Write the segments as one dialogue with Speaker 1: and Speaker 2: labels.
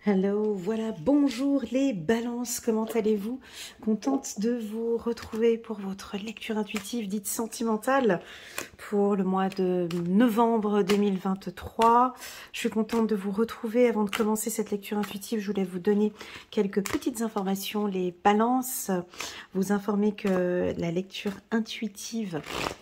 Speaker 1: Hello, voilà, bonjour les balances, comment allez-vous? Contente de vous retrouver pour votre lecture intuitive dite sentimentale pour le mois de novembre 2023. Je suis contente de vous retrouver. Avant de commencer cette lecture intuitive, je voulais vous donner quelques petites informations. Les balances, vous informer que la lecture intuitive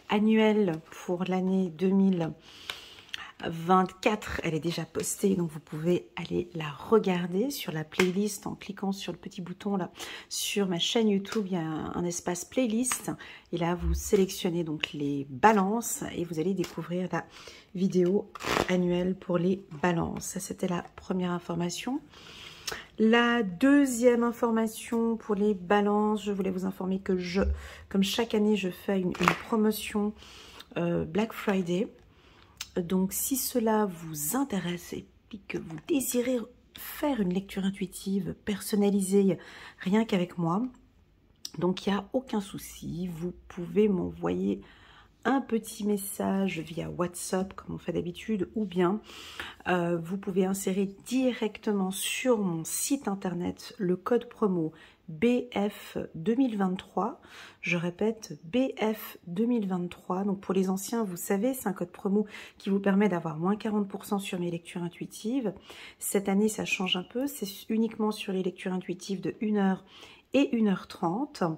Speaker 1: annuelle pour l'année 2024, elle est déjà postée, donc vous pouvez aller la regarder sur la playlist en cliquant sur le petit bouton là sur ma chaîne YouTube. Il y a un espace playlist et là vous sélectionnez donc les balances et vous allez découvrir la vidéo annuelle pour les balances. Ça, c'était la première information. La deuxième information pour les balances, je voulais vous informer que comme chaque année, je fais une promotion Black Friday. Donc, si cela vous intéresse et que vous désirez faire une lecture intuitive personnalisée rien qu'avec moi, donc il n'y a aucun souci. Vous pouvez m'envoyer un petit message via WhatsApp comme on fait d'habitude, ou bien vous pouvez insérer directement sur mon site internet le code promo BF 2023. Je répète, BF 2023. Donc pour les anciens, vous savez, c'est un code promo qui vous permet d'avoir moins 40% sur mes lectures intuitives. Cette année, ça change un peu. C'est uniquement sur les lectures intuitives de 1h et 1h30.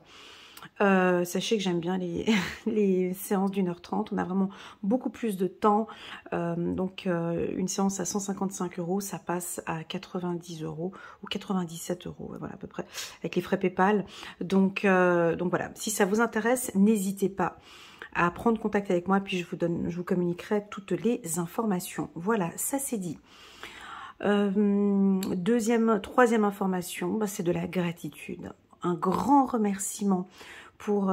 Speaker 1: Sachez que j'aime bien les séances d'1h30. On a vraiment beaucoup plus de temps. Une séance à 155 €, ça passe à 90 € ou 97 €, voilà à peu près, avec les frais PayPal. Donc voilà, si ça vous intéresse, n'hésitez pas à prendre contact avec moi, puis je vous communiquerai toutes les informations. Voilà, ça c'est dit. Troisième information, c'est de la gratitude. Un grand remerciement pour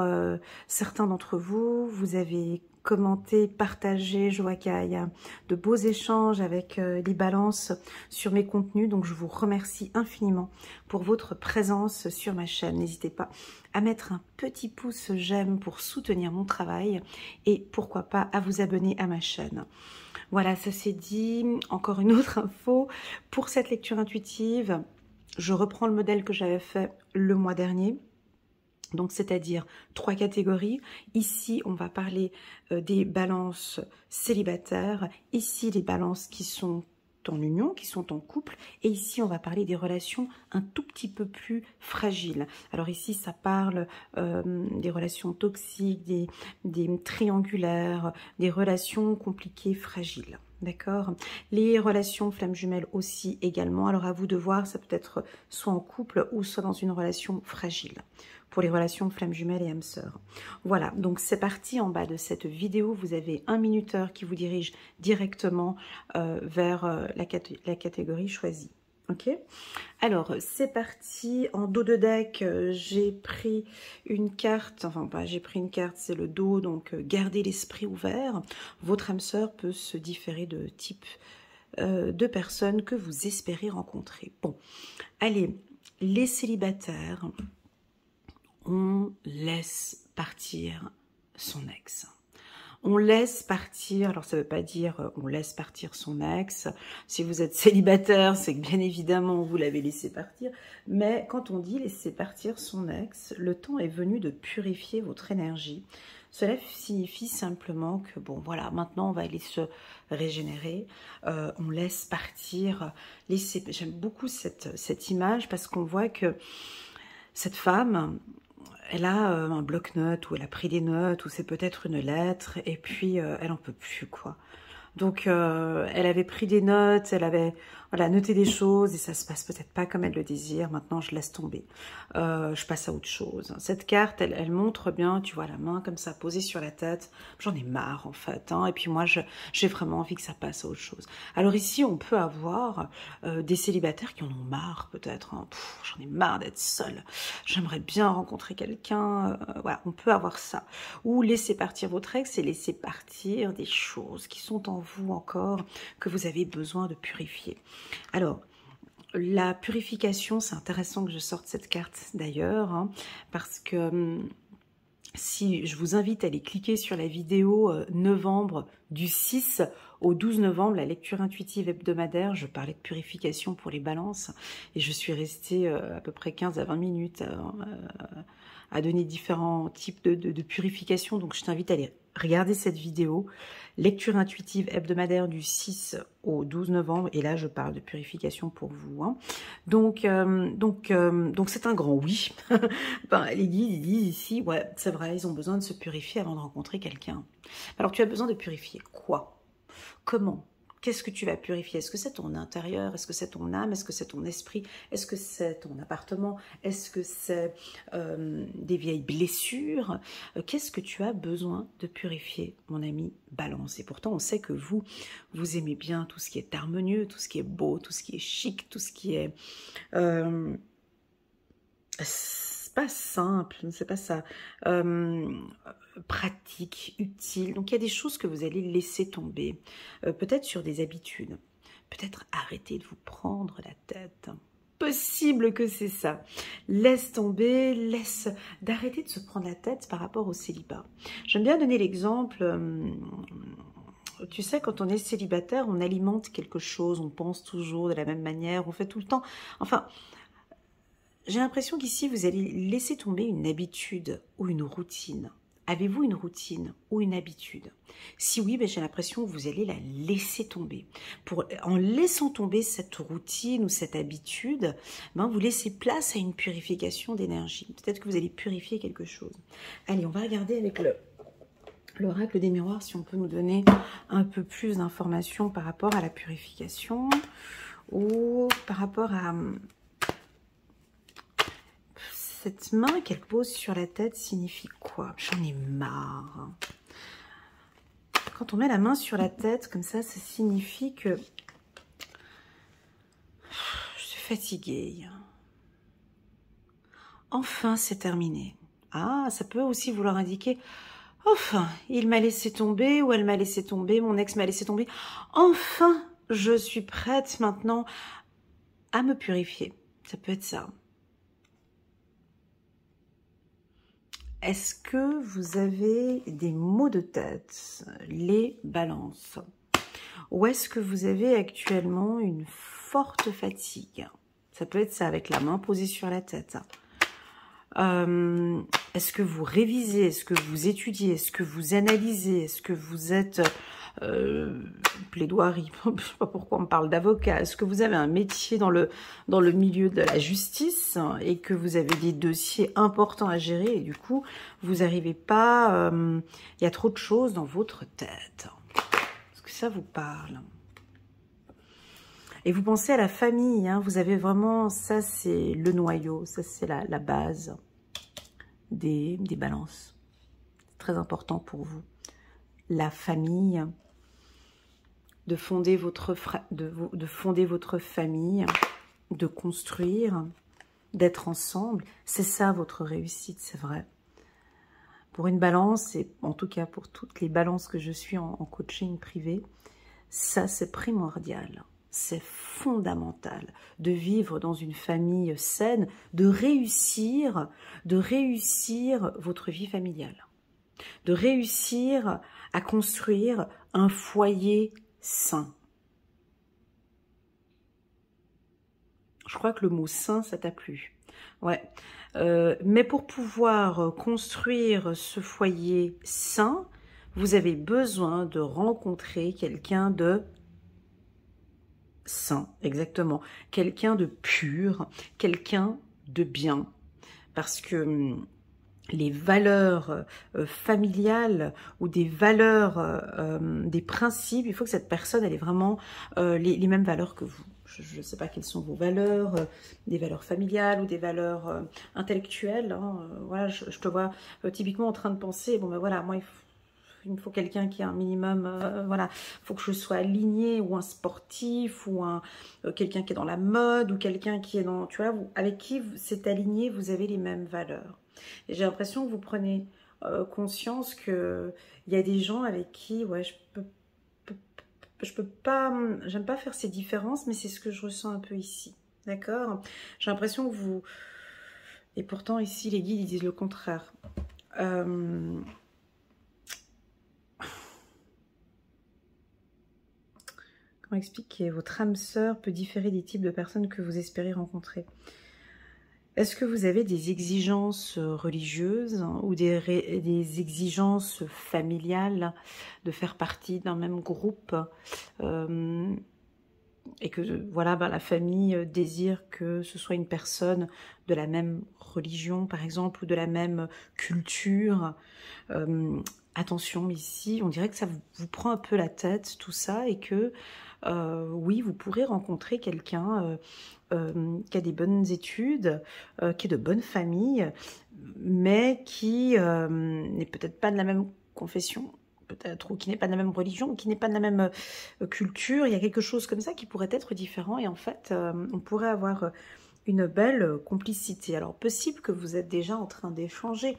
Speaker 1: certains d'entre vous. Vous avez commenté, partagé. Je vois qu'il y a de beaux échanges avec les balances sur mes contenus. Donc, je vous remercie infiniment pour votre présence sur ma chaîne. N'hésitez pas à mettre un petit pouce j'aime pour soutenir mon travail et pourquoi pas à vous abonner à ma chaîne. Voilà, ça c'est dit. Encore une autre info pour cette lecture intuitive. Je reprends le modèle que j'avais fait le mois dernier. Donc, c'est-à-dire 3 catégories. Ici, on va parler des balances célibataires. Ici, les balances qui sont en union, qui sont en couple. Et ici, on va parler des relations un tout petit peu plus fragiles. Alors ici, ça parle des relations toxiques, des triangulaires, des relations compliquées, fragiles. D'accord. Les relations flammes jumelles aussi également. Alors à vous de voir, ça peut être soit en couple ou soit dans une relation fragile. Pour les relations flammes jumelles et âmes sœurs. Voilà, donc c'est parti. En bas de cette vidéo, vous avez un minuteur qui vous dirige directement vers la catégorie choisie. Ok, alors c'est parti. En dos de deck, j'ai pris une carte, enfin pas j'ai pris une carte, c'est le dos, donc gardez l'esprit ouvert. Votre âme sœur peut se différer de type de personnes que vous espérez rencontrer. Bon, allez, les célibataires, on laisse partir son ex. On laisse partir, alors ça ne veut pas dire on laisse partir son ex. Si vous êtes célibataire, c'est que bien évidemment vous l'avez laissé partir. Mais quand on dit laisser partir son ex, le temps est venu de purifier votre énergie. Cela signifie simplement que, bon voilà, maintenant on va aller se régénérer. On laisse partir, j'aime beaucoup cette image parce qu'on voit que cette femme, elle a un bloc-notes où elle a pris des notes, ou c'est peut-être une lettre, et puis elle en peut plus, quoi. Donc, elle avait pris des notes, elle avait noté des choses, et ça se passe peut-être pas comme elle le désire. Maintenant, je laisse tomber. Je passe à autre chose. Cette carte, elle montre bien, tu vois, la main comme ça, posée sur la tête. J'en ai marre, en fait. Hein, et puis moi, j'ai vraiment envie que ça passe à autre chose. Alors ici, on peut avoir des célibataires qui en ont marre, peut-être. Hein. J'en ai marre d'être seule. J'aimerais bien rencontrer quelqu'un. Voilà, on peut avoir ça. Ou laisser partir votre ex et laisser partir des choses qui sont en vous encore, que vous avez besoin de purifier. Alors, la purification, c'est intéressant que je sorte cette carte d'ailleurs, hein, parce que Si je vous invite à aller cliquer sur la vidéo novembre du 6 au 12 novembre, la lecture intuitive hebdomadaire, je parlais de purification pour les balances et je suis restée à peu près 15 à 20 minutes à donner différents types de purification. Donc je t'invite à aller regarder cette vidéo, lecture intuitive hebdomadaire du 6 au 12 novembre, et là je parle de purification pour vous. Hein. Donc c'est un grand oui. Ben, les guides ils disent ici, ouais c'est vrai, ils ont besoin de se purifier avant de rencontrer quelqu'un. Alors tu as besoin de purifier quoi? Comment? Qu'est-ce que tu vas purifier? Est-ce que c'est ton intérieur? Est-ce que c'est ton âme? Est-ce que c'est ton esprit? Est-ce que c'est ton appartement? Est-ce que c'est des vieilles blessures? Qu'est-ce que tu as besoin de purifier, mon ami Balance? Et pourtant, on sait que vous aimez bien tout ce qui est harmonieux, tout ce qui est beau, tout ce qui est chic, tout ce qui est... c'est pas simple, c'est pas ça. Pratique, utile. Donc il y a des choses que vous allez laisser tomber. Peut-être sur des habitudes. Peut-être arrêter de vous prendre la tête. Possible que c'est ça. Laisse tomber, d'arrêter de se prendre la tête par rapport au célibat. J'aime bien donner l'exemple... tu sais, quand on est célibataire, on alimente quelque chose, on pense toujours de la même manière, on fait tout le temps... Enfin... J'ai l'impression qu'ici, vous allez laisser tomber une habitude ou une routine. Avez-vous une routine ou une habitude? Si oui, ben j'ai l'impression que vous allez la laisser tomber. En laissant tomber cette routine ou cette habitude, ben vous laissez place à une purification d'énergie. Peut-être que vous allez purifier quelque chose. Allez, on va regarder avec l'oracle des miroirs si on peut nous donner un peu plus d'informations par rapport à la purification ou par rapport à... Cette main qu'elle pose sur la tête signifie quoi? J'en ai marre. Quand on met la main sur la tête, comme ça signifie que je suis fatiguée. Enfin, c'est terminé. Ah, ça peut aussi vouloir indiquer, enfin, il m'a laissé tomber ou elle m'a laissé tomber, mon ex m'a laissé tomber. Enfin, je suis prête maintenant à me purifier. Ça peut être ça. Est-ce que vous avez des maux de tête, les balances? Ou est-ce que vous avez actuellement une forte fatigue? Ça peut être ça, avec la main posée sur la tête. Est-ce que vous révisez? Est-ce que vous étudiez? Est-ce que vous analysez? Est-ce que vous êtes... plaidoirie, je ne sais pas pourquoi on me parle d'avocat. Est-ce que vous avez un métier dans le milieu de la justice et que vous avez des dossiers importants à gérer et du coup, vous n'arrivez pas... il y a trop de choses dans votre tête. Est-ce que ça vous parle? Et vous pensez à la famille, hein, vous avez vraiment... Ça, c'est le noyau, ça, c'est la base des balances. C'est très important pour vous. La famille... de fonder votre famille, de construire, d'être ensemble. C'est ça votre réussite, c'est vrai. Pour une balance, et en tout cas pour toutes les balances que je suis en coaching privé, ça c'est primordial, c'est fondamental de vivre dans une famille saine, de réussir votre vie familiale, de réussir à construire un foyer sain. Je crois que le mot sain, ça t'a plu. Ouais. Mais pour pouvoir construire ce foyer sain, vous avez besoin de rencontrer quelqu'un de sain, exactement. Quelqu'un de pur, quelqu'un de bien. Parce que... les valeurs familiales ou des valeurs, des principes, il faut que cette personne elle ait vraiment les mêmes valeurs que vous. Je ne sais pas quelles sont vos valeurs, des valeurs familiales ou des valeurs intellectuelles. Hein, voilà, je te vois typiquement en train de penser, bon ben voilà, moi il me faut quelqu'un qui a un minimum, voilà, il faut que je sois aligné, ou un sportif, ou quelqu'un qui est dans la mode, ou quelqu'un qui est dans, tu vois, avec qui c'est aligné, vous avez les mêmes valeurs. Et j'ai l'impression que vous prenez conscience que il y a des gens avec qui, ouais, je peux pas, j'aime pas faire ces différences, mais c'est ce que je ressens un peu ici, d'accord? J'ai l'impression que vous, et pourtant ici les guides ils disent le contraire. Comment expliquer? Votre âme sœur peut différer des types de personnes que vous espérez rencontrer. Est-ce que vous avez des exigences religieuses ou des exigences familiales de faire partie d'un même groupe et que voilà, la famille désire que ce soit une personne de la même religion, par exemple, ou de la même culture. Attention, ici, on dirait que ça vous prend un peu la tête, tout ça, et que oui, vous pourrez rencontrer quelqu'un qui a des bonnes études, qui est de bonne famille, mais qui n'est peut-être pas de la même confession, peut-être, ou qui n'est pas de la même religion, ou qui n'est pas de la même culture. Il y a quelque chose comme ça qui pourrait être différent, et en fait, on pourrait avoir une belle complicité. Alors, possible que vous êtes déjà en train d'échanger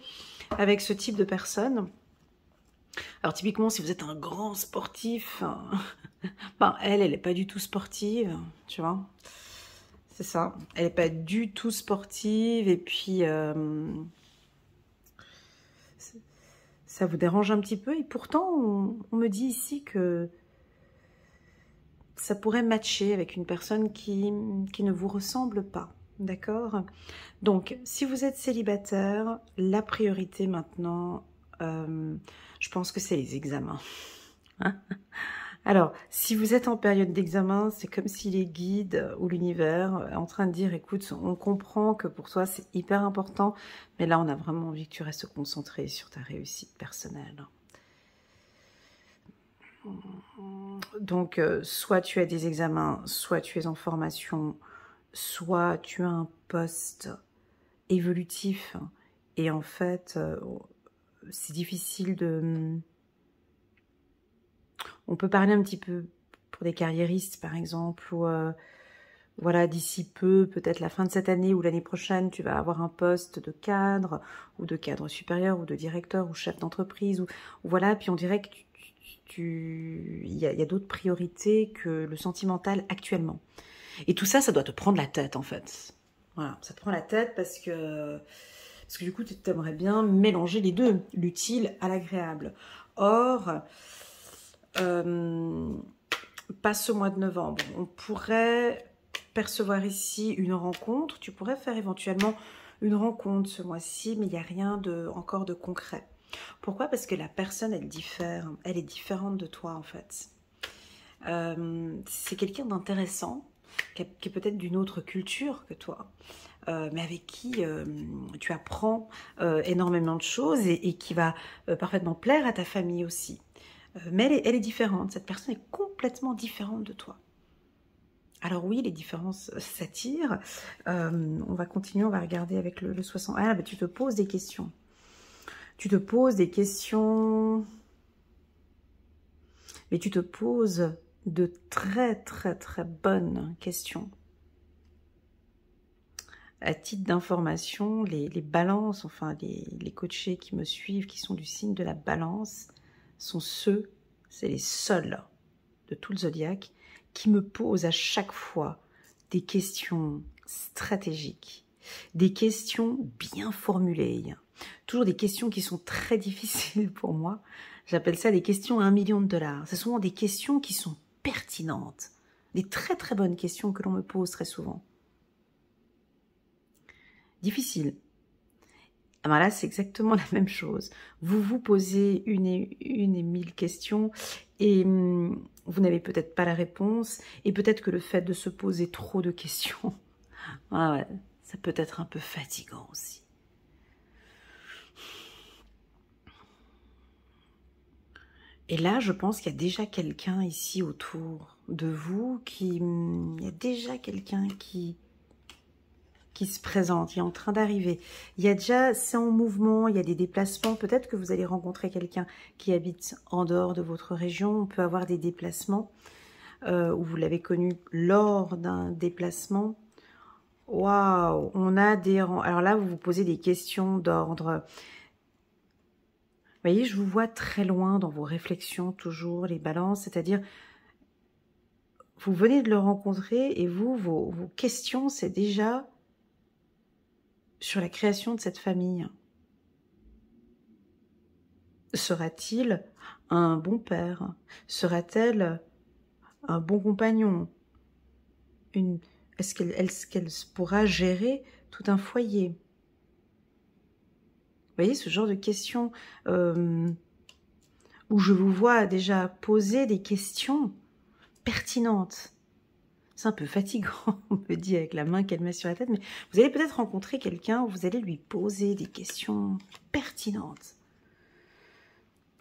Speaker 1: avec ce type de personne. Alors, typiquement, si vous êtes un grand sportif, ben, elle n'est pas du tout sportive, tu vois. C'est ça. Elle n'est pas du tout sportive, et puis ça vous dérange un petit peu. Et pourtant, on me dit ici que ça pourrait matcher avec une personne qui ne vous ressemble pas. D'accord? Donc, si vous êtes célibataire, la priorité maintenant, je pense que c'est les examens. Hein? Alors, si vous êtes en période d'examen, c'est comme si les guides ou l'univers est en train de dire, écoute, on comprend que pour toi c'est hyper important, mais là on a vraiment envie que tu restes concentré sur ta réussite personnelle. Donc, soit tu as des examens, soit tu es en formation, soit tu as un poste évolutif, et en fait, c'est difficile de... On peut parler un petit peu pour des carriéristes, par exemple, ou voilà, d'ici peu, peut-être la fin de cette année ou l'année prochaine, tu vas avoir un poste de cadre, ou de cadre supérieur, ou de directeur, ou chef d'entreprise, ou voilà, puis on dirait que il y a d'autres priorités que le sentimental actuellement. Et tout ça, ça doit te prendre la tête, en fait. Voilà, ça te prend la tête parce que du coup, tu aimerais bien mélanger les deux, l'utile à l'agréable. Or, pas ce mois de novembre. On pourrait percevoir ici une rencontre. Tu pourrais faire éventuellement une rencontre ce mois-ci, mais il n'y a rien encore de concret. Pourquoi? Parce que la personne, elle diffère. Elle est différente de toi, en fait. C'est quelqu'un d'intéressant, qui est peut-être d'une autre culture que toi, mais avec qui tu apprends énormément de choses et qui va parfaitement plaire à ta famille aussi. Mais elle est différente. Cette personne est complètement différente de toi. Alors oui, les différences s'attirent. On va continuer, on va regarder avec le 60. Ah, bah, tu te poses des questions. Tu te poses des questions. Mais tu te poses de très bonnes questions. À titre d'information, les balances, enfin les coachés qui me suivent, qui sont du signe de la balance, sont c'est les seuls de tout le zodiaque qui me posent à chaque fois des questions stratégiques, des questions bien formulées, toujours des questions qui sont très difficiles pour moi. J'appelle ça des questions à $1 million. C'est souvent des questions qui sont pertinentes, des très bonnes questions que l'on me pose très souvent. Difficile. Alors là, c'est exactement la même chose. Vous vous posez une et mille questions et vous n'avez peut-être pas la réponse. Et peut-être que le fait de se poser trop de questions, ouais, ça peut être un peu fatigant aussi. Et là, je pense qu'il y a déjà quelqu'un ici autour de vous il y a déjà quelqu'un qui se présente, il est en train d'arriver. Il y a déjà, c'est en mouvement, il y a des déplacements. Peut-être que vous allez rencontrer quelqu'un qui habite en dehors de votre région. On peut avoir des déplacements où vous l'avez connu lors d'un déplacement. Waouh, on a des... Alors là, vous vous posez des questions d'ordre... Vous voyez, je vous vois très loin dans vos réflexions, toujours, les balances, c'est-à-dire... Vous venez de le rencontrer et vous, vos questions, c'est déjà... sur la création de cette famille. Sera-t-il un bon père? Sera-t-elle un bon compagnon? Est-ce qu'elle pourra gérer tout un foyer? Vous voyez, ce genre de questions où je vous vois déjà poser des questions pertinentes. C'est un peu fatigant, on me dit, avec la main qu'elle met sur la tête, mais vous allez peut-être rencontrer quelqu'un où vous allez lui poser des questions pertinentes.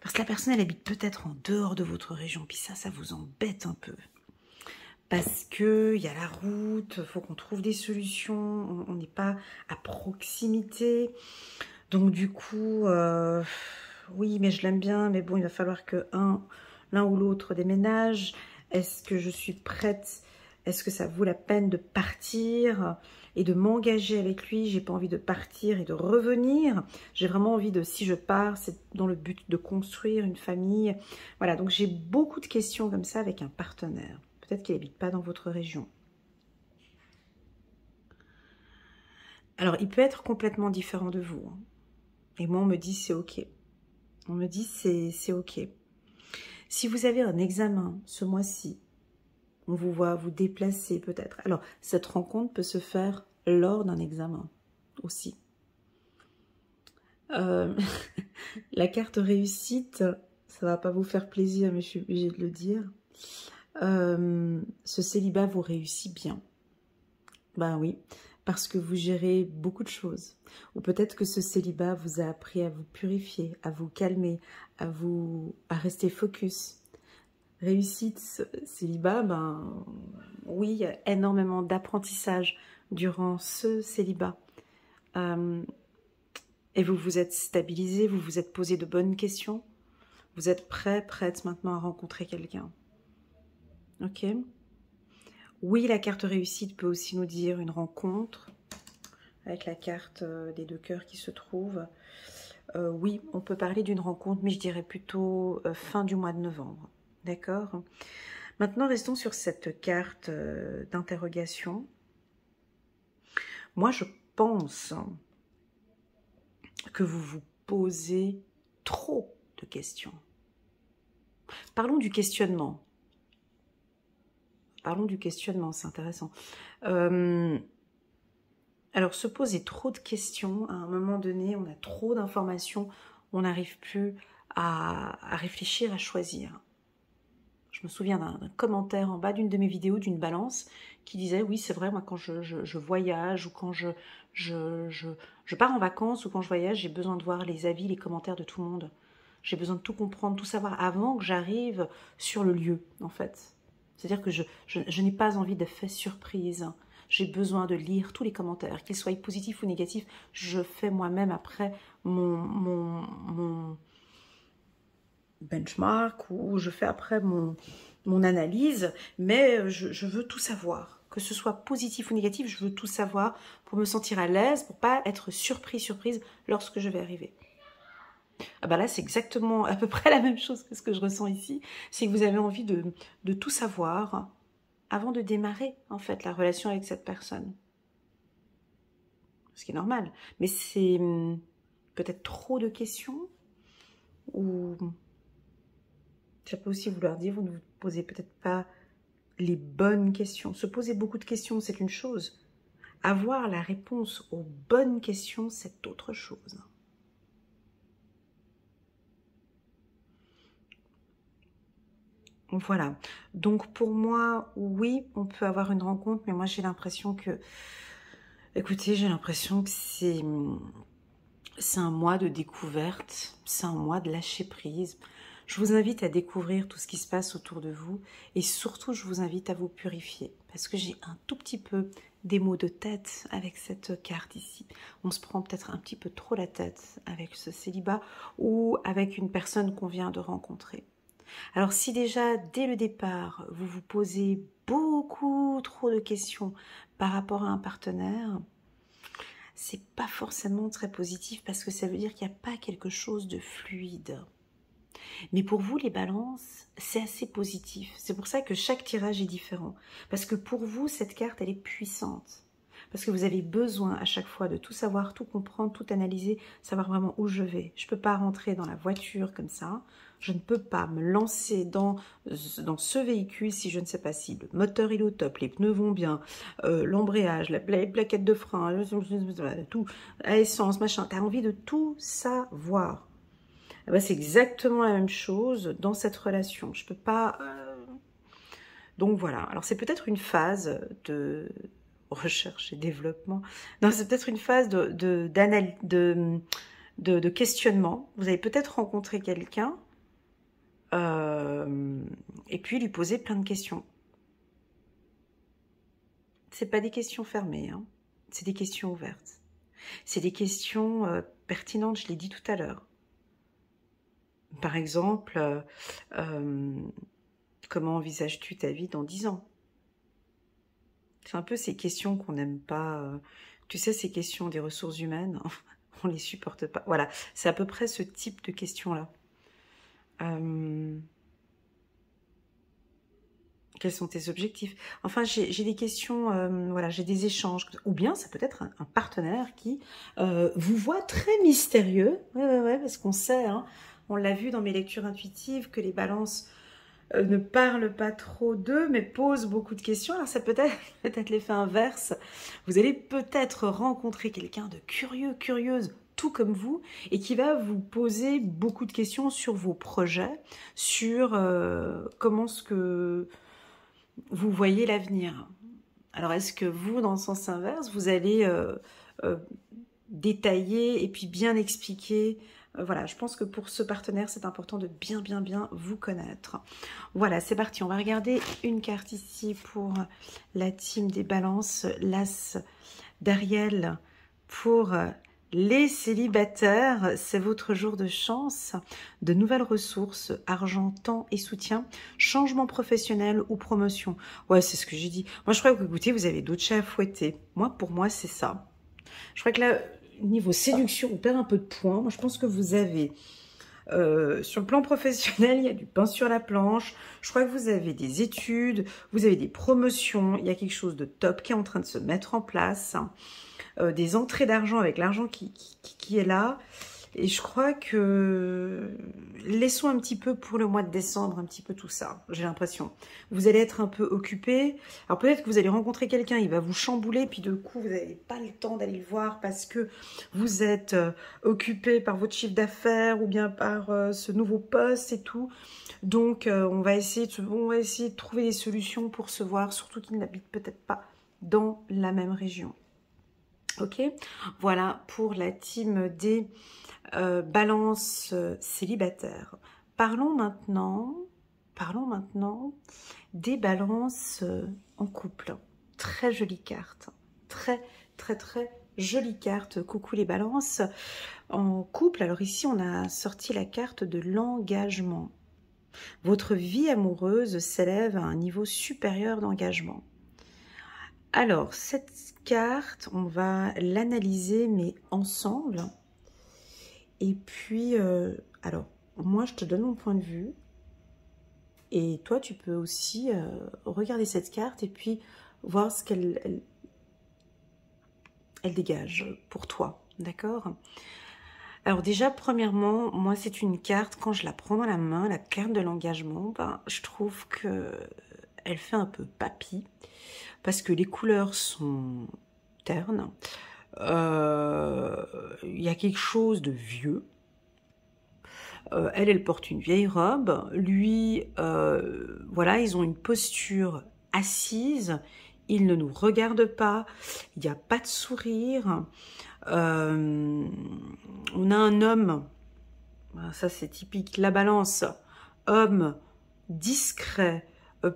Speaker 1: Parce que la personne, elle habite peut-être en dehors de votre région, puis ça vous embête un peu. Parce qu'il y a la route, il faut qu'on trouve des solutions, on n'est pas à proximité. Donc du coup, oui, mais je l'aime bien, mais bon, il va falloir que l'un ou l'autre déménage. Est-ce que je suis prête? Est-ce que ça vaut la peine de partir et de m'engager avec lui? J'ai pas envie de partir et de revenir. J'ai vraiment envie de, si je pars, c'est dans le but de construire une famille. Voilà, donc j'ai beaucoup de questions comme ça avec un partenaire. Peut-être qu'il n'habite pas dans votre région. Alors, il peut être complètement différent de vous. Et moi, on me dit c'est ok. On me dit c'est ok. Si vous avez un examen ce mois-ci, on vous voit vous déplacer peut-être. Alors, cette rencontre peut se faire lors d'un examen aussi. La carte réussite, ça va pas vous faire plaisir, mais je suis obligée de le dire. Ce célibat vous réussit bien. Ben oui, parce que vous gérez beaucoup de choses. Ou peut-être que ce célibat vous a appris à vous purifier, à vous calmer, à rester focus. Réussite, célibat, ben oui, il y a énormément d'apprentissage durant ce célibat. Et vous vous êtes stabilisé, vous vous êtes posé de bonnes questions. Vous êtes prête maintenant à rencontrer quelqu'un. Ok? Oui, la carte réussite peut aussi nous dire une rencontre, avec la carte des 2 cœurs qui se trouvent. Oui, on peut parler d'une rencontre, mais je dirais plutôt fin du mois de novembre. D'accord? Maintenant, restons sur cette carte d'interrogation. Moi, je pense que vous vous posez trop de questions. Parlons du questionnement. Parlons du questionnement, c'est intéressant. Alors, se poser trop de questions, à un moment donné, on a trop d'informations, on n'arrive plus à réfléchir, à choisir. Je me souviens d'un commentaire en bas d'une de mes vidéos d'une balance qui disait « Oui, c'est vrai, moi, quand je voyage ou quand je pars en vacances ou quand je voyage, j'ai besoin de voir les avis, les commentaires de tout le monde. J'ai besoin de tout comprendre, tout savoir avant que j'arrive sur le lieu, en fait. C'est-à-dire que je n'ai pas envie d'effet surprise. J'ai besoin de lire tous les commentaires, qu'ils soient positifs ou négatifs. Je fais moi-même après mon benchmark ou je fais après mon analyse, mais je veux tout savoir. Que ce soit positif ou négatif, je veux tout savoir pour me sentir à l'aise, pour pas être surprise lorsque je vais arriver. Ah ben là, c'est exactement à peu près la même chose que ce que je ressens ici. C'est que vous avez envie de tout savoir avant de démarrer, en fait, la relation avec cette personne. Ce qui est normal. Mais c'est peut-être trop de questions ou ça peut aussi vouloir dire, vous ne vous posez peut-être pas les bonnes questions. Se poser beaucoup de questions, c'est une chose. Avoir la réponse aux bonnes questions, c'est autre chose. Voilà. Donc pour moi, oui, on peut avoir une rencontre, mais moi j'ai l'impression que... Écoutez, j'ai l'impression que c'est un mois de découverte, c'est un mois de lâcher prise. Je vous invite à découvrir tout ce qui se passe autour de vous et surtout, je vous invite à vous purifier parce que j'ai un tout petit peu des maux de tête avec cette carte ici. On se prend peut-être un petit peu trop la tête avec ce célibat ou avec une personne qu'on vient de rencontrer. Alors si déjà, dès le départ, vous vous posez beaucoup trop de questions par rapport à un partenaire, c'est pas forcément très positif parce que ça veut dire qu'il n'y a pas quelque chose de fluide. Mais pour vous, les balances, c'est assez positif. C'est pour ça que chaque tirage est différent. Parce que pour vous, cette carte, elle est puissante. parce que vous avez besoin à chaque fois de tout savoir, tout comprendre, tout analyser, savoir vraiment où je vais. Je ne peux pas rentrer dans la voiture comme ça, je ne peux pas me lancer dans ce véhicule si je ne sais pas si le moteur il est au top, les pneus vont bien, l'embrayage, les plaquettes de frein, tout, à essence, machin. Tu as envie de tout savoir. Eh ben, c'est exactement la même chose dans cette relation. Je peux pas... Donc voilà, alors c'est peut-être une phase de recherche et développement. Non, c'est peut-être une phase de questionnement. Vous avez peut-être rencontré quelqu'un et puis lui poser plein de questions. C'est pas des questions fermées, hein. C'est des questions ouvertes. C'est des questions pertinentes, je l'ai dit tout à l'heure. Par exemple, comment envisages-tu ta vie dans 10 ans? C'est un peu ces questions qu'on n'aime pas. Tu sais, ces questions des ressources humaines, on les supporte pas. Voilà, c'est à peu près ce type de questions-là. Quels sont tes objectifs? Enfin, j'ai des questions, voilà, j'ai des échanges. Ou bien, ça peut être un partenaire qui vous voit très mystérieux. Ouais, parce qu'on sait, hein, on l'a vu dans mes lectures intuitives, que les balances ne parlent pas trop d'eux, mais posent beaucoup de questions. Alors, ça peut être peut-être l'effet inverse. Vous allez peut-être rencontrer quelqu'un de curieux, curieuse, tout comme vous, et qui va vous poser beaucoup de questions sur vos projets, sur comment ce que vous voyez l'avenir. Alors, est-ce que vous, dans le sens inverse, vous allez détailler et puis bien expliquer. Voilà, je pense que pour ce partenaire, c'est important de bien vous connaître. Voilà, c'est parti. On va regarder une carte ici pour la team des balances. L'As d'Ariel pour les célibataires. C'est votre jour de chance. De nouvelles ressources, argent, temps et soutien. Changement professionnel ou promotion. Ouais, c'est ce que j'ai dit. Moi, je crois que, écoutez, vous avez d'autres chats à fouetter. Pour moi, c'est ça. Je crois que là, niveau séduction, on perd un peu de points. Moi, je pense que vous avez, sur le plan professionnel, il y a du pain sur la planche. Je crois que vous avez des études, vous avez des promotions. Il y a quelque chose de top qui est en train de se mettre en place. Des entrées d'argent avec l'argent qui est là. Et je crois que laissons un petit peu pour le mois de décembre, un petit peu tout ça, j'ai l'impression. Vous allez être un peu occupé. Alors peut-être que vous allez rencontrer quelqu'un, il va vous chambouler, puis de coup, vous n'avez pas le temps d'aller le voir parce que vous êtes occupé par votre chiffre d'affaires ou bien par ce nouveau poste et tout. Donc, on va essayer de trouver des solutions pour se voir, surtout qu'ils n'habitent peut-être pas dans la même région. Ok, voilà pour la team des balances célibataires. Parlons maintenant des balances en couple. Très jolie carte. Très jolie carte. Coucou les balances. En couple, alors ici on a sorti la carte de l'engagement. Votre vie amoureuse s'élève à un niveau supérieur d'engagement. Alors, cette carte, on va l'analyser, mais ensemble. Et puis, alors, moi, je te donne mon point de vue. Et toi, tu peux aussi regarder cette carte et puis voir ce qu'elle dégage pour toi. D'accord? Alors déjà, premièrement, moi, c'est une carte, quand je la prends dans la main, la carte de l'engagement, ben, je trouve que elle fait un peu papy. Parce que les couleurs sont ternes. Il y a quelque chose de vieux. Elle porte une vieille robe. Lui, voilà, ils ont une posture assise. Ils ne nous regardent pas. Il n'y a pas de sourire. On a un homme. Ça, c'est typique. La balance. Homme discret.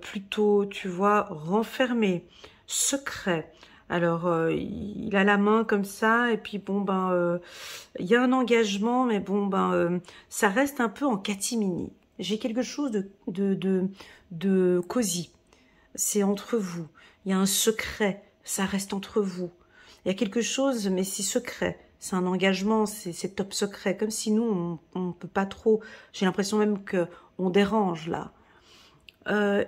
Speaker 1: Plutôt, tu vois, renfermé, secret. Alors, il a la main comme ça, et puis bon, il y a un engagement, mais bon, ça reste un peu en catimini. J'ai quelque chose de cosy. C'est entre vous. Il y a un secret, ça reste entre vous. Il y a quelque chose, mais c'est secret. C'est un engagement, c'est top secret. Comme si nous, on peut pas trop. J'ai l'impression même qu'on dérange, là.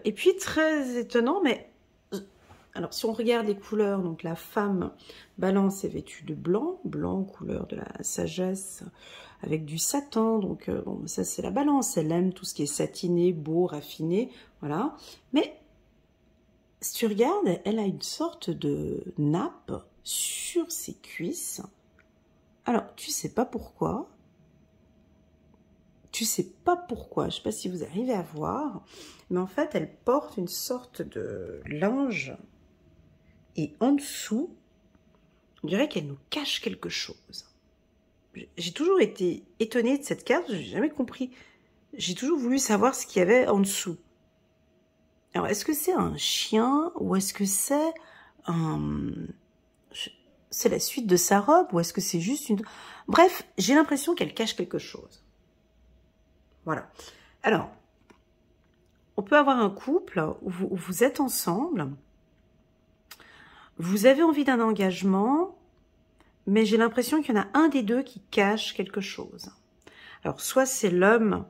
Speaker 1: Et puis, très étonnant, mais Alors, si on regarde les couleurs, donc la femme balance est vêtue de blanc, blanc couleur de la sagesse, avec du satin, donc bon, ça c'est la balance, elle aime tout ce qui est satiné, beau, raffiné, voilà. Mais si tu regardes, elle a une sorte de nappe sur ses cuisses. Alors, tu sais pas pourquoi. Tu sais pas pourquoi, je sais pas si vous arrivez à voir, mais en fait, elle porte une sorte de linge et en dessous, on dirait qu'elle nous cache quelque chose. J'ai toujours été étonnée de cette carte, j'ai jamais compris. J'ai toujours voulu savoir ce qu'il y avait en dessous. Alors, est-ce que c'est un chien ou est-ce que c'est un... c'est la suite de sa robe ou est-ce que c'est juste une... Bref, j'ai l'impression qu'elle cache quelque chose. Voilà. Alors, on peut avoir un couple où vous êtes ensemble, vous avez envie d'un engagement, mais j'ai l'impression qu'il y en a un des deux qui cache quelque chose. Alors, soit c'est l'homme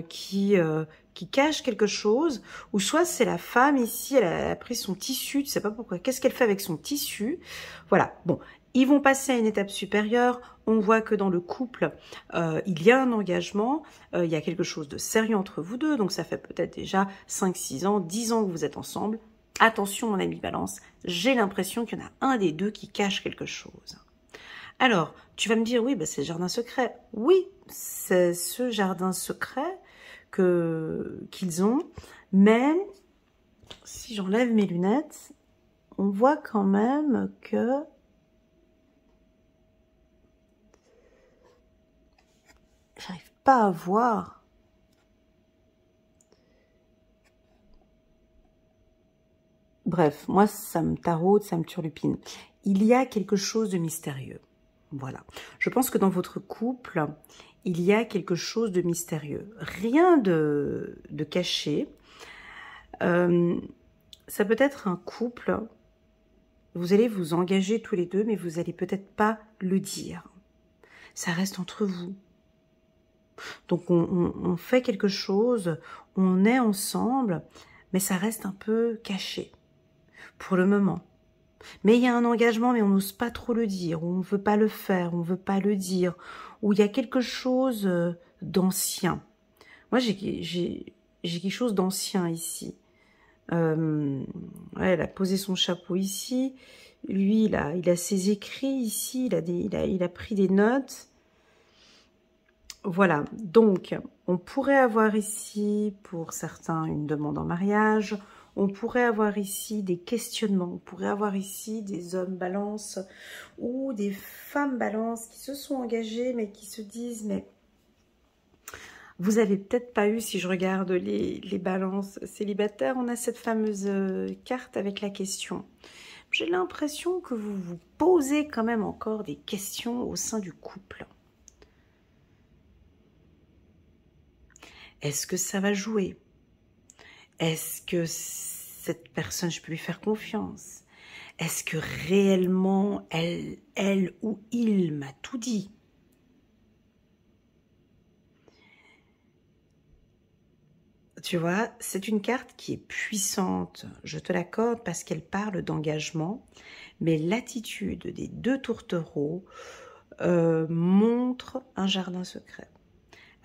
Speaker 1: qui cache quelque chose, ou soit c'est la femme ici, elle a pris son tissu, tu sais pas pourquoi, qu'est-ce qu'elle fait avec son tissu? Voilà, bon, ils vont passer à une étape supérieure, on voit que dans le couple, il y a un engagement, il y a quelque chose de sérieux entre vous deux, donc ça fait peut-être déjà 5, 6 ans, 10 ans que vous êtes ensemble. Attention mon ami Balance, j'ai l'impression qu'il y en a un des deux qui cache quelque chose. Alors, tu vas me dire, oui, bah, c'est le jardin secret. Oui, c'est ce jardin secret qu'ils ont, mais si j'enlève mes lunettes, on voit quand même que j'arrive pas à voir. Bref, moi, ça me taraude, ça me turlupine. Il y a quelque chose de mystérieux. Voilà. Je pense que dans votre couple, il y a quelque chose de mystérieux. Rien de caché. Ça peut être un couple, vous allez vous engager tous les deux, mais vous allez peut-être pas le dire. Ça reste entre vous. Donc on fait quelque chose, on est ensemble, mais ça reste un peu caché pour le moment. Mais il y a un engagement, mais on n'ose pas trop le dire, on ne veut pas le faire, on ne veut pas le dire, ou il y a quelque chose d'ancien. Moi, j'ai quelque chose d'ancien ici. Ouais, elle a posé son chapeau ici. Lui, il a ses écrits ici, il a pris des notes. Voilà, donc on pourrait avoir ici, pour certains, une demande en mariage. On pourrait avoir ici des questionnements, on pourrait avoir ici des hommes balance ou des femmes balance qui se sont engagées mais qui se disent, mais vous avez peut-être pas eu, si je regarde les balances célibataires, on a cette fameuse carte avec la question. J'ai l'impression que vous vous posez quand même encore des questions au sein du couple. Est-ce que ça va jouer? Est-ce que cette personne, je peux lui faire confiance? Est-ce que réellement, elle ou il m'a tout dit? Tu vois, c'est une carte qui est puissante, je te l'accorde, parce qu'elle parle d'engagement, mais l'attitude des deux tourtereaux montre un jardin secret.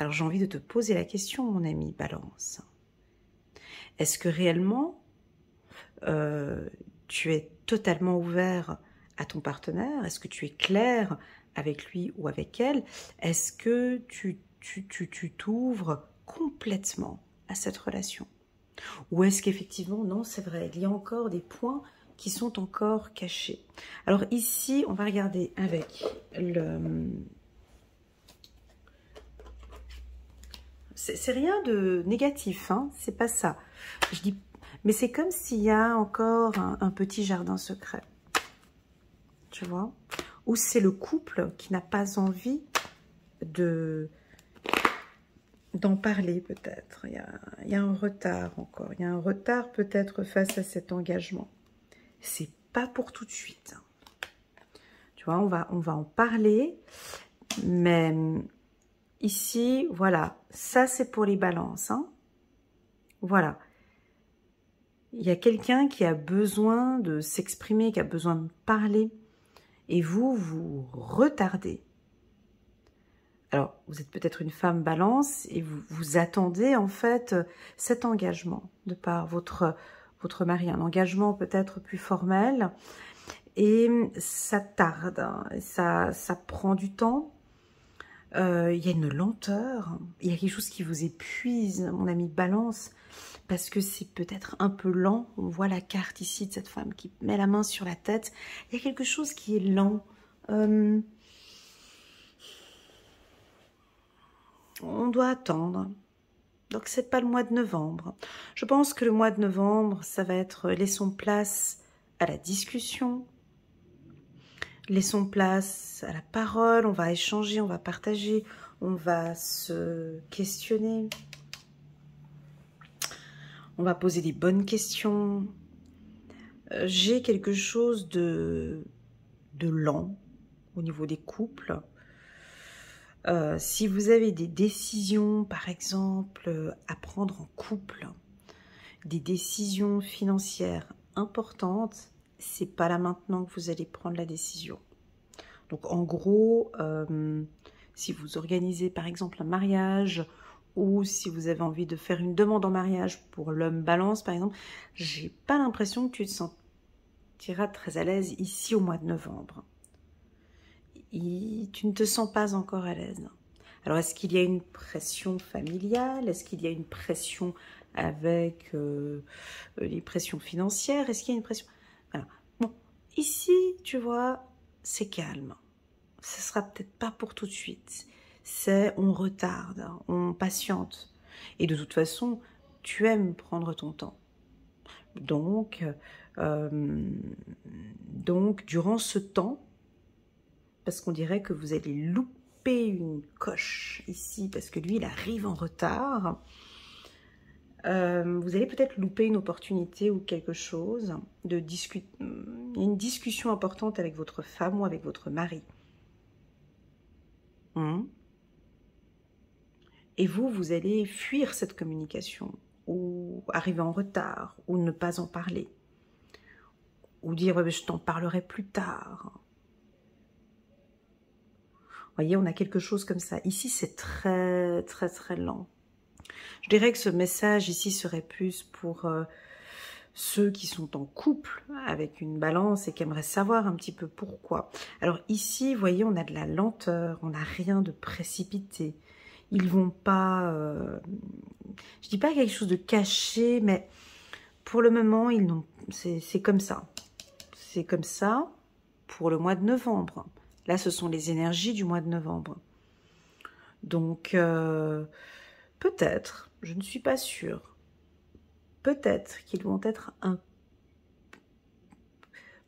Speaker 1: Alors j'ai envie de te poser la question, mon ami Balance. Est-ce que réellement, tu es totalement ouvert à ton partenaire? Est-ce que tu es clair avec lui ou avec elle? Est-ce que tu t'ouvres complètement à cette relation? Ou est-ce qu'effectivement, non, c'est vrai, il y a encore des points qui sont encore cachés. Alors ici, on va regarder avec le... C'est rien de négatif, hein, c'est pas ça. Je dis, mais c'est comme s'il y a encore un petit jardin secret. Tu vois? Ou c'est le couple qui n'a pas envie d'en parler peut-être. Il y a un retard encore. Il y a un retard peut-être face à cet engagement. C'est pas pour tout de suite. Tu vois, on va en parler. Mais ici, voilà. Ça, c'est pour les balances. Hein. Voilà. Il y a quelqu'un qui a besoin de s'exprimer, qui a besoin de parler, et vous, vous retardez. Alors, vous êtes peut-être une femme balance et vous attendez en fait cet engagement de par votre mari, un engagement peut-être plus formel, et ça tarde, hein, ça prend du temps. Il y a une lenteur, il y a quelque chose qui vous épuise, mon ami balance, parce que c'est peut-être un peu lent. On voit la carte ici de cette femme qui met la main sur la tête. Il y a quelque chose qui est lent. On doit attendre. Donc c'est pas le mois de novembre. Je pense que le mois de novembre, ça va être laissons place à la discussion, laissons place à la parole, on va échanger, on va partager, on va se questionner, on va poser des bonnes questions. J'ai quelque chose de lent au niveau des couples. Si vous avez des décisions, par exemple, à prendre en couple, des décisions financières importantes, c'est pas là maintenant que vous allez prendre la décision. Donc en gros, si vous organisez par exemple un mariage, ou si vous avez envie de faire une demande en mariage pour l'homme balance par exemple, j'ai pas l'impression que tu te sentiras très à l'aise ici au mois de novembre. Tu ne te sens pas encore à l'aise. Alors, est-ce qu'il y a une pression familiale? Est-ce qu'il y a une pression avec les pressions financières? Est-ce qu'il y a une pression... Voilà. Bon, ici, tu vois, c'est calme. Ce sera peut-être pas pour tout de suite. C'est on retarde, on patiente. Et de toute façon, tu aimes prendre ton temps. Donc durant ce temps, parce qu'on dirait que vous allez louper une coche ici, parce que lui, il arrive en retard. Vous allez peut-être louper une opportunité ou quelque chose, il y a une discussion importante avec votre femme ou avec votre mari. Et vous allez fuir cette communication, ou arriver en retard, ou ne pas en parler, ou dire « je t'en parlerai plus tard ». Vous voyez, on a quelque chose comme ça. Ici, c'est très, très, très lent. Je dirais que ce message ici serait plus pour ceux qui sont en couple avec une balance et qui aimeraient savoir un petit peu pourquoi. Alors ici, vous voyez, on a de la lenteur, on n'a rien de précipité. Ils vont pas... je dis pas quelque chose de caché, mais pour le moment, ils n'ont... c'est comme ça. C'est comme ça pour le mois de novembre. Là, ce sont les énergies du mois de novembre. Donc, peut-être, je ne suis pas sûre, peut-être qu'ils vont être un...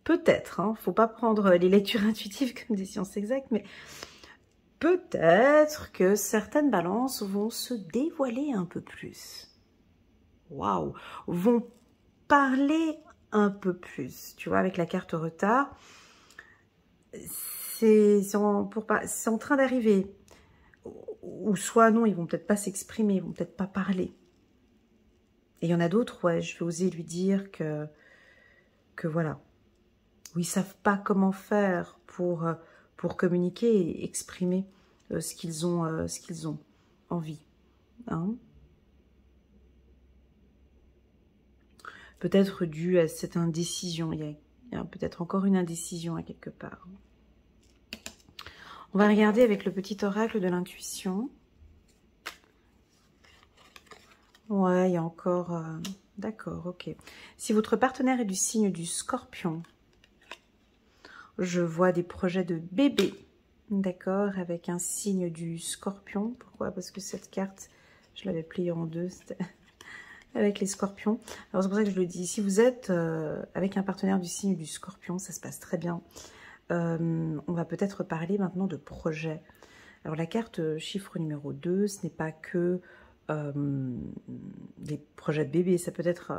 Speaker 1: Peut-être, hein, faut pas prendre les lectures intuitives comme des sciences exactes, mais peut-être que certaines balances vont se dévoiler un peu plus. Waouh! Vont parler un peu plus. Tu vois, avec la carte retard, c'est en train d'arriver. Ou soit non, ils vont peut-être pas s'exprimer, ils vont peut-être pas parler. Et il y en a d'autres, ouais, je vais oser lui dire que voilà, où ils savent pas comment faire pour communiquer et exprimer ce qu'ils ont envie. Hein? Peut-être dû à cette indécision, il y a peut-être encore une indécision à quelque part. On va regarder avec le petit oracle de l'intuition. Ouais, il y a encore... D'accord, ok. Si votre partenaire est du signe du Scorpion, je vois des projets de bébé. D'accord, avec un signe du Scorpion. Pourquoi? Parce que cette carte, je l'avais pliée en deux, c'était avec les Scorpions. Alors c'est pour ça que je le dis. Si vous êtes avec un partenaire du signe du Scorpion, ça se passe très bien. On va peut-être parler maintenant de projets. Alors la carte chiffre numéro 2, ce n'est pas que des projets de bébé, ça peut être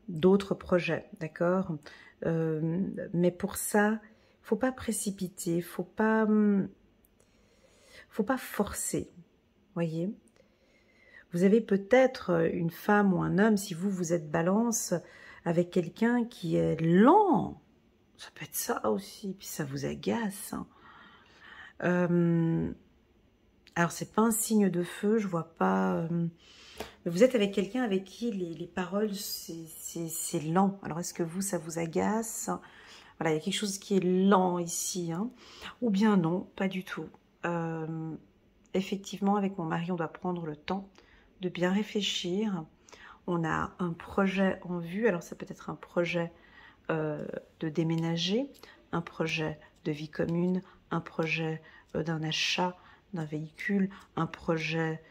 Speaker 1: d'autres projets, d'accord? Mais pour ça, faut pas précipiter, faut pas forcer, voyez? Vous avez peut-être une femme ou un homme, si vous êtes balance, avec quelqu'un qui est lent. Ça peut être ça aussi, puis ça vous agace. Hein. Alors, c'est pas un signe de feu, je vois pas... vous êtes avec quelqu'un avec qui les paroles, c'est lent. Alors, est-ce que vous, ça vous agace? Voilà, il y a quelque chose qui est lent ici. Hein. Ou bien non, pas du tout. Effectivement, avec mon mari, on doit prendre le temps de bien réfléchir. On a un projet en vue. Alors, ça peut être un projet de déménager, un projet de vie commune, un projet d'un achat d'un véhicule, un projet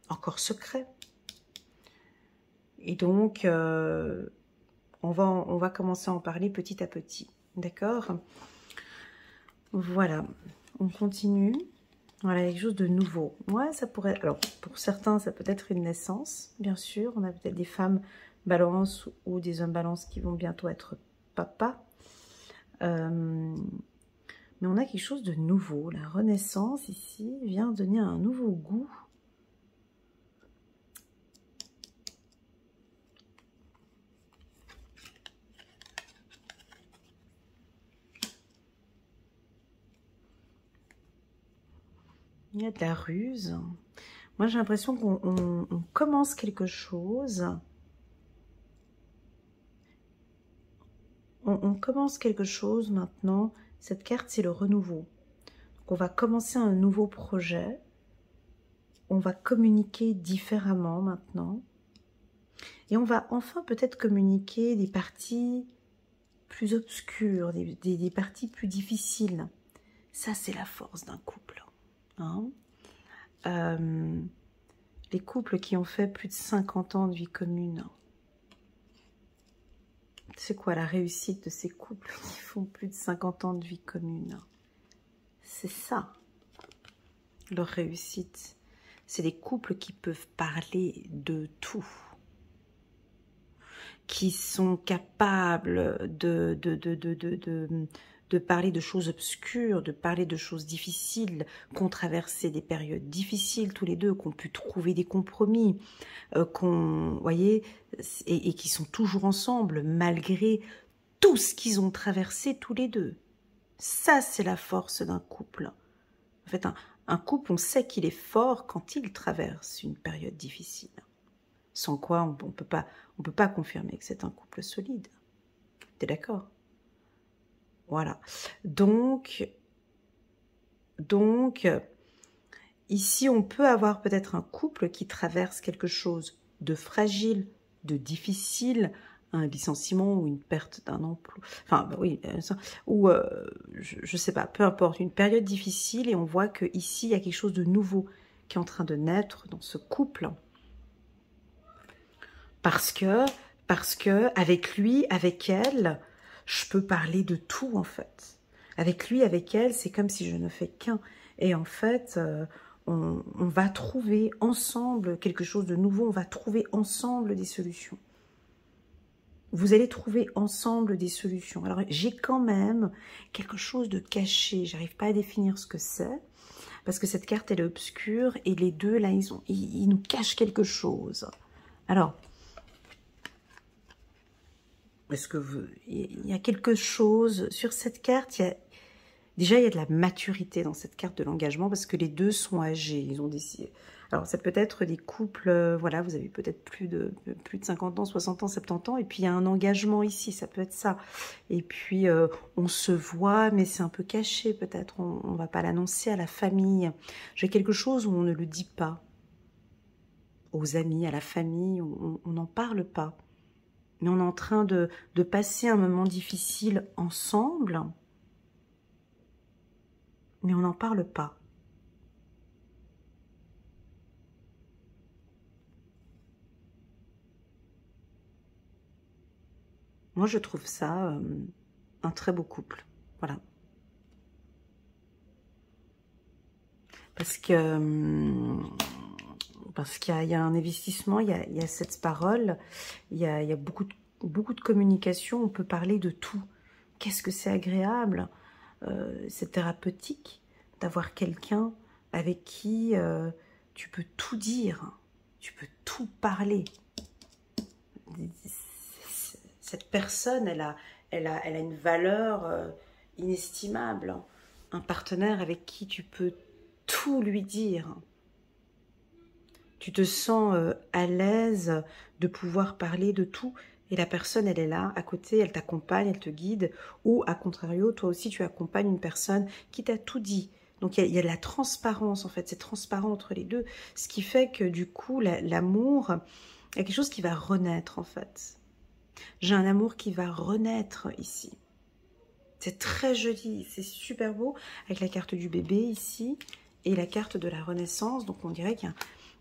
Speaker 1: encore secret. Et donc, on va commencer à en parler petit à petit. D'accord? Voilà, on continue. Voilà, quelque chose de nouveau. Ouais, ça pourrait... Alors, pour certains, ça peut être une naissance, bien sûr. On a peut-être des femmes balance ou des hommes balance qui vont bientôt être papa. Mais on a quelque chose de nouveau. La renaissance, ici, vient donner un nouveau goût. Il y a de la ruse. Moi, j'ai l'impression qu'on commence quelque chose. On commence quelque chose maintenant. Cette carte, c'est le renouveau. Donc, on va commencer un nouveau projet. On va communiquer différemment maintenant. Et on va enfin peut-être communiquer des parties plus obscures, des parties plus difficiles. Ça, c'est la force d'un couple. Hein? Les couples qui ont fait plus de 50 ans de vie commune. C'est quoi la réussite de ces couples qui font plus de 50 ans de vie commune? C'est ça, leur réussite. C'est des couples qui peuvent parler de tout. Qui sont capables de parler de choses obscures, de parler de choses difficiles, qu'on traversé des périodes difficiles tous les deux, qu'on pu trouver des compromis, voyez, et qui sont toujours ensemble malgré tout ce qu'ils ont traversé tous les deux. Ça, c'est la force d'un couple. En fait, un couple, on sait qu'il est fort quand il traverse une période difficile. Sans quoi, on peut pas confirmer que c'est un couple solide. T'es d'accord? Voilà. Donc, ici, on peut avoir peut-être un couple qui traverse quelque chose de fragile, de difficile, un licenciement ou une perte d'un emploi. Enfin, bah oui, ou je sais pas, peu importe, une période difficile et on voit que ici il y a quelque chose de nouveau qui est en train de naître dans ce couple. Parce que avec lui, avec elle, je peux parler de tout en fait. Avec lui, avec elle, c'est comme si je ne fais qu'un. Et en fait, on va trouver ensemble quelque chose de nouveau, on va trouver ensemble des solutions. Vous allez trouver ensemble des solutions. Alors, j'ai quand même quelque chose de caché, j'arrive pas à définir ce que c'est, parce que cette carte, elle est obscure, et les deux, là, ils nous cachent quelque chose. Alors, est-ce que il y a quelque chose sur cette carte? Déjà, il y a de la maturité dans cette carte de l'engagement parce que les deux sont âgés. Ils ont décidé. Alors, ça peut être des couples, voilà, vous avez peut-être plus de 50 ans, 60 ans, 70 ans, et puis il y a un engagement ici, ça peut être ça. Et puis, on se voit, mais c'est un peu caché peut-être, on ne va pas l'annoncer à la famille. J'ai quelque chose où on ne le dit pas. Aux amis, à la famille, on n'en parle pas. Mais on est en train de passer un moment difficile ensemble, mais on n'en parle pas. Moi, je trouve ça un très beau couple. Voilà. Parce qu'il y a un investissement, il y a cette parole, il y a beaucoup de communication, on peut parler de tout. Qu'est-ce que c'est agréable, c'est thérapeutique d'avoir quelqu'un avec qui tu peux tout dire, tu peux tout parler. Cette personne, elle a une valeur inestimable. Un partenaire avec qui tu peux tout lui dire. Tu te sens à l'aise de pouvoir parler de tout. Et la personne, elle est là, à côté, elle t'accompagne, elle te guide. Ou, à contrario, toi aussi, tu accompagnes une personne qui t'a tout dit. Donc, il y a de la transparence, en fait. C'est transparent entre les deux. Ce qui fait que, du coup, l'amour, il y a quelque chose qui va renaître, en fait. J'ai un amour qui va renaître ici. C'est très joli, c'est super beau. Avec la carte du bébé ici et la carte de la renaissance. Donc, on dirait qu'il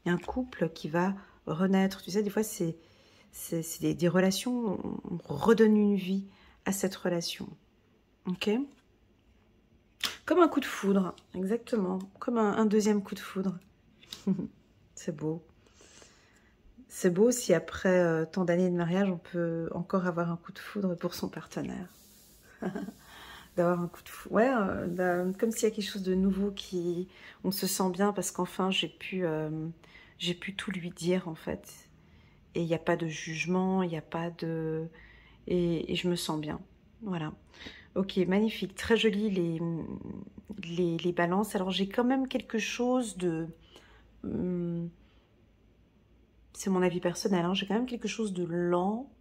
Speaker 1: y a un couple qui va renaître. Tu sais, des fois, c'est des relations, on redonne une vie à cette relation. Ok? Comme un coup de foudre, exactement. Comme un deuxième coup de foudre. C'est beau. C'est beau si après tant d'années de mariage, on peut encore avoir un coup de foudre pour son partenaire. D'avoir un coup de foudre. Ouais, comme s'il y a quelque chose de nouveau qui... On se sent bien parce qu'enfin, j'ai pu tout lui dire, en fait. Et il n'y a pas de jugement, il n'y a pas de... Et je me sens bien. Voilà. Ok, magnifique. Très joli les balances. Alors, j'ai quand même quelque chose de... c'est mon avis personnel. Hein, j'ai quand même quelque chose de lent.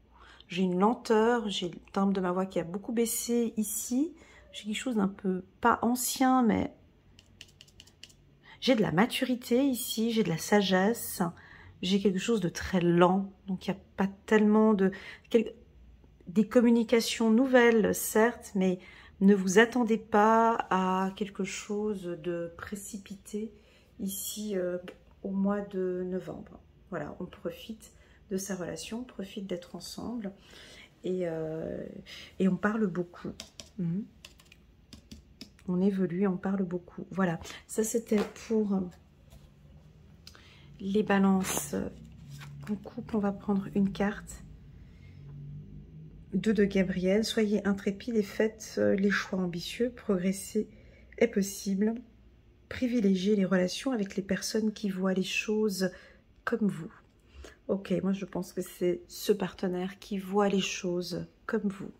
Speaker 1: J'ai une lenteur. J'ai le timbre de ma voix qui a beaucoup baissé ici. J'ai quelque chose d'un peu... Pas ancien, mais... J'ai de la maturité ici. J'ai de la sagesse. J'ai quelque chose de très lent. Donc, il n'y a pas tellement de... Des communications nouvelles, certes, mais ne vous attendez pas à quelque chose de précipité ici au mois de novembre. Voilà, on profite de sa relation, on profite d'être ensemble et on parle beaucoup. On évolue, on parle beaucoup. Voilà, ça c'était pour les balances en couple. On va prendre une carte. 2 de Gabriel, soyez intrépide et faites les choix ambitieux, progresser est possible, privilégiez les relations avec les personnes qui voient les choses comme vous. Ok, moi je pense que c'est ce partenaire qui voit les choses comme vous.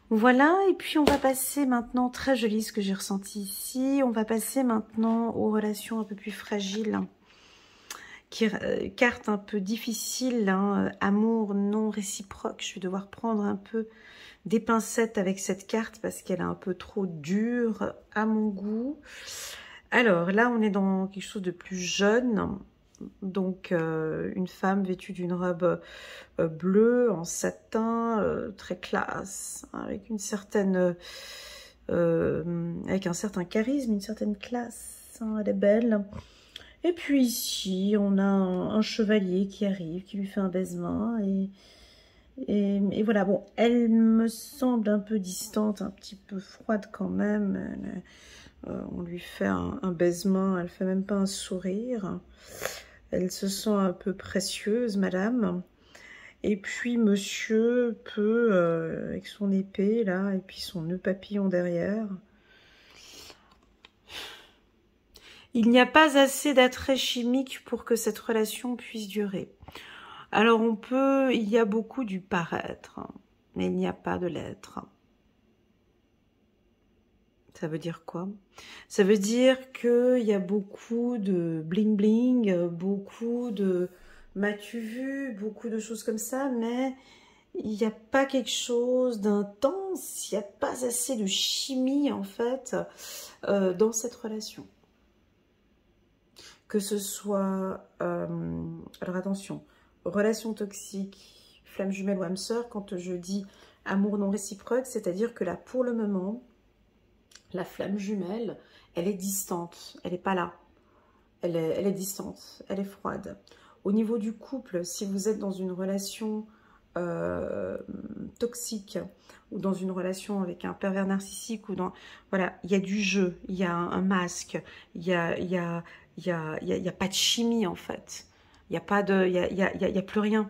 Speaker 1: Voilà, et puis on va passer maintenant, très joli ce que j'ai ressenti ici, on va passer maintenant aux relations un peu plus fragiles. Carte un peu difficile, hein, amour non réciproque. Je vais devoir prendre un peu des pincettes avec cette carte parce qu'elle est un peu trop dure à mon goût. Alors là, on est dans quelque chose de plus jeune. Donc, une femme vêtue d'une robe bleue en satin, très classe, avec une certaine... avec un certain charisme, une certaine classe. Hein, elle est belle. Et puis ici, on a un chevalier qui arrive, qui lui fait un baisement. Et voilà, bon, elle me semble un peu distante, un petit peu froide quand même. On lui fait un baisement, elle fait même pas un sourire. Elle se sent un peu précieuse, madame. Et puis monsieur peut, avec son épée là, et puis son nœud papillon derrière... Il n'y a pas assez d'attrait chimique pour que cette relation puisse durer. Alors il y a beaucoup du paraître, mais il n'y a pas de l'être. Ça veut dire quoi? Ça veut dire qu'il y a beaucoup de bling bling, beaucoup de m'as-tu vu, beaucoup de choses comme ça, mais il n'y a pas quelque chose d'intense, il n'y a pas assez de chimie en fait dans cette relation. Que ce soit, alors attention, relation toxique, flamme jumelle ou âme sœur, quand je dis amour non réciproque, c'est-à-dire que là, pour le moment, la flamme jumelle, elle est distante, elle n'est pas là. Elle est distante, elle est froide. Au niveau du couple, si vous êtes dans une relation toxique ou dans une relation avec un pervers narcissique, ou dans, voilà, il y a du jeu, il y a un masque, il y a pas de chimie en fait. Il n'y a pas de, il y a plus rien.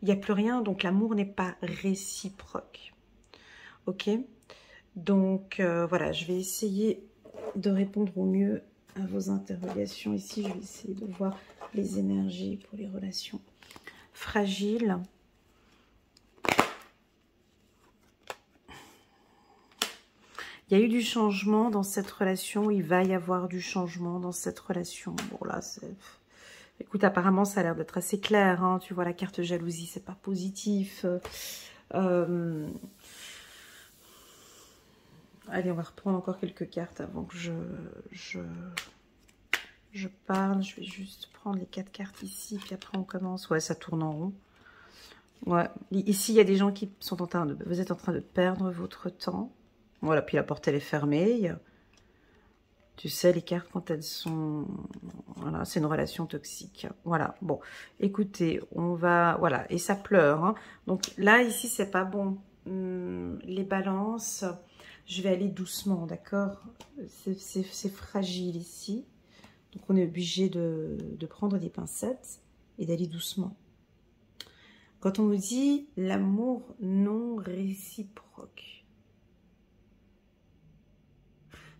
Speaker 1: Il n'y a plus rien, donc l'amour n'est pas réciproque. Ok? Donc voilà, je vais essayer de répondre au mieux à vos interrogations. Ici, je vais essayer de voir les énergies pour les relations fragiles. Il y a eu du changement dans cette relation. Il va y avoir du changement dans cette relation. Bon, là, c'est... Écoute, apparemment, ça a l'air d'être assez clair. Hein. Tu vois, la carte jalousie, c'est pas positif. Allez, on va reprendre encore quelques cartes avant que je parle. Je vais juste prendre les 4 cartes ici, puis après on commence. Ouais, ça tourne en rond. Ouais, ici, il y a des gens qui sont en train de... Vous êtes en train de perdre votre temps. Voilà, puis la porte, elle est fermée. Tu sais, les cartes, quand elles sont... Voilà, c'est une relation toxique. Voilà, bon. Écoutez, on va... Voilà, et ça pleure. Hein. Donc là, ici, c'est pas bon. Les balances, je vais aller doucement, d'accord? C'est fragile ici. Donc, on est obligé de prendre des pincettes et d'aller doucement. Quand on nous dit l'amour non réciproque,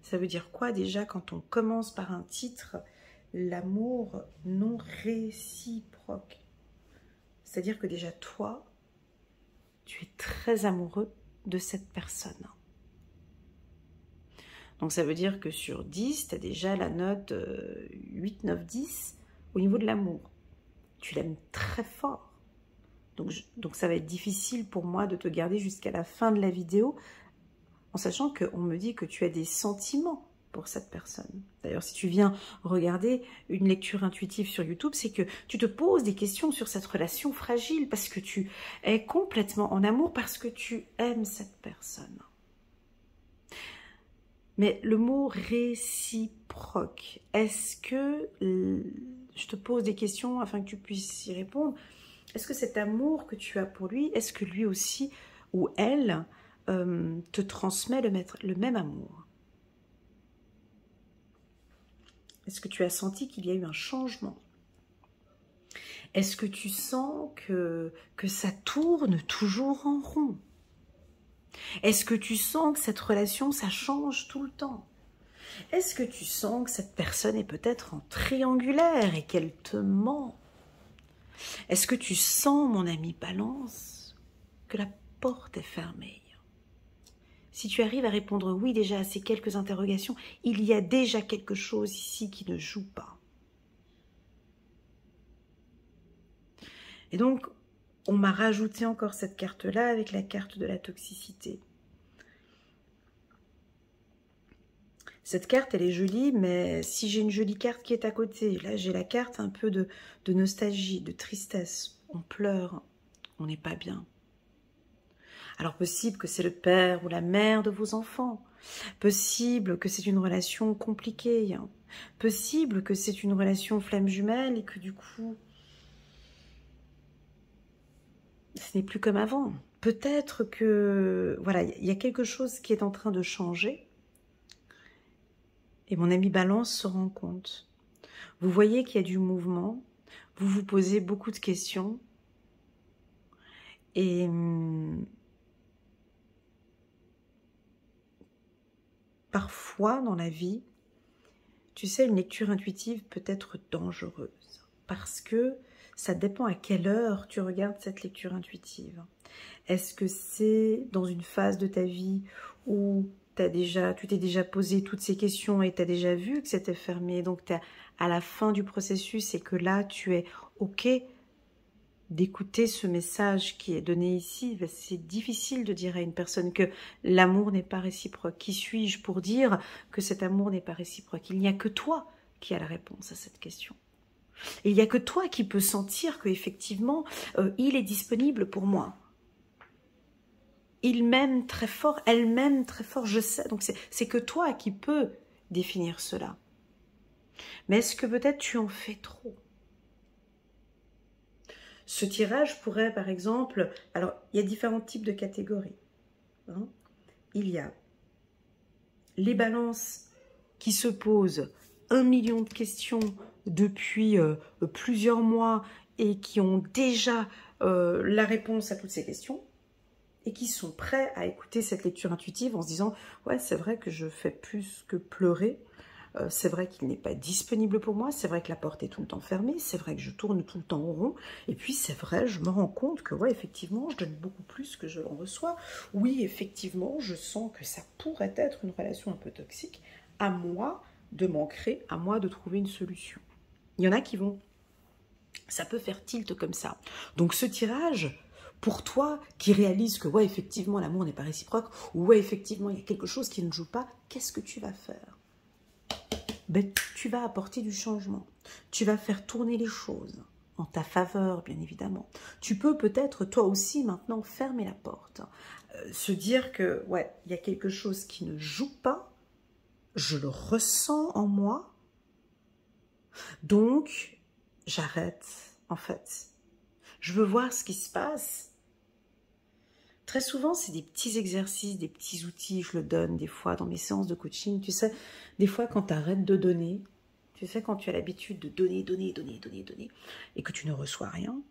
Speaker 1: ça veut dire quoi déjà quand on commence par un titre, l'amour non réciproque? C'est-à-dire que déjà toi, tu es très amoureux de cette personne. Donc ça veut dire que sur 10, tu as déjà la note 8, 9, 10 au niveau de l'amour. Tu l'aimes très fort. Donc ça va être difficile pour moi de te garder jusqu'à la fin de la vidéo, en sachant qu'on me dit que tu as des sentiments pour cette personne. D'ailleurs, si tu viens regarder une lecture intuitive sur YouTube, c'est que tu te poses des questions sur cette relation fragile, parce que tu es complètement en amour, parce que tu aimes cette personne. Mais le mot réciproque, est-ce que, je te pose des questions afin que tu puisses y répondre, est-ce que cet amour que tu as pour lui, est-ce que lui aussi ou elle te transmet le même amour? Est-ce que tu as senti qu'il y a eu un changement? Est-ce que tu sens que ça tourne toujours en rond? Est-ce que tu sens que cette relation, ça change tout le temps? Est-ce que tu sens que cette personne est peut-être en triangulaire et qu'elle te ment? Est-ce que tu sens, mon ami Balance, que la porte est fermée? Si tu arrives à répondre oui déjà à ces quelques interrogations, il y a déjà quelque chose ici qui ne joue pas. Et donc, on m'a rajouté encore cette carte-là avec la carte de la toxicité. Cette carte, elle est jolie, mais si j'ai une jolie carte qui est à côté, là j'ai la carte un peu de nostalgie, de tristesse. On pleure, on n'est pas bien. Alors possible que c'est le père ou la mère de vos enfants. Possible que c'est une relation compliquée. Possible que c'est une relation flamme jumelle et que du coup, ce n'est plus comme avant. Peut-être que, voilà, il y a quelque chose qui est en train de changer. Et mon ami Balance se rend compte. Vous voyez qu'il y a du mouvement. Vous vous posez beaucoup de questions. Et parfois, dans la vie, tu sais, une lecture intuitive peut être dangereuse. Parce que ça dépend à quelle heure tu regardes cette lecture intuitive. Est-ce que c'est dans une phase de ta vie où tu t'es déjà posé toutes ces questions et tu as déjà vu que c'était fermé, donc tu es à la fin du processus et que là, tu es OK d'écouter ce message qui est donné ici? C'est difficile de dire à une personne que l'amour n'est pas réciproque. Qui suis-je pour dire que cet amour n'est pas réciproque? Il n'y a que toi qui as la réponse à cette question. Et il n'y a que toi qui peux sentir qu'effectivement, il est disponible pour moi. Il m'aime très fort, elle m'aime très fort, je sais. Donc c'est que toi qui peux définir cela. Mais est-ce que peut-être tu en fais trop? Ce tirage pourrait, par exemple... Alors, il y a différents types de catégories. Hein. Il y a les balances qui se posent 1 million de questions depuis plusieurs mois et qui ont déjà la réponse à toutes ces questions et qui sont prêts à écouter cette lecture intuitive en se disant « Ouais, c'est vrai que je fais plus que pleurer. c'est vrai qu'il n'est pas disponible pour moi, c'est vrai que la porte est tout le temps fermée, c'est vrai que je tourne tout le temps en rond, et puis c'est vrai, je me rends compte que, ouais, effectivement, je donne beaucoup plus que je en reçois. Oui, effectivement, je sens que ça pourrait être une relation un peu toxique, à moi de m'ancrer, à moi de trouver une solution. Il y en a qui vont... Ça peut faire tilt comme ça. Donc ce tirage, pour toi qui réalise que ouais, effectivement, l'amour n'est pas réciproque, ou ouais, effectivement, il y a quelque chose qui ne joue pas, qu'est-ce que tu vas faire? Ben, tu vas apporter du changement. Tu vas faire tourner les choses en ta faveur, bien évidemment. Tu peux peut-être, toi aussi, maintenant, fermer la porte. Se dire que, ouais, il y a quelque chose qui ne joue pas, je le ressens en moi, donc j'arrête, en fait. Je veux voir ce qui se passe. Très souvent, c'est des petits exercices, des petits outils, je le donne des fois dans mes séances de coaching. Tu sais, des fois quand tu arrêtes de donner, tu sais, quand tu as l'habitude de donner, et que tu ne reçois rien,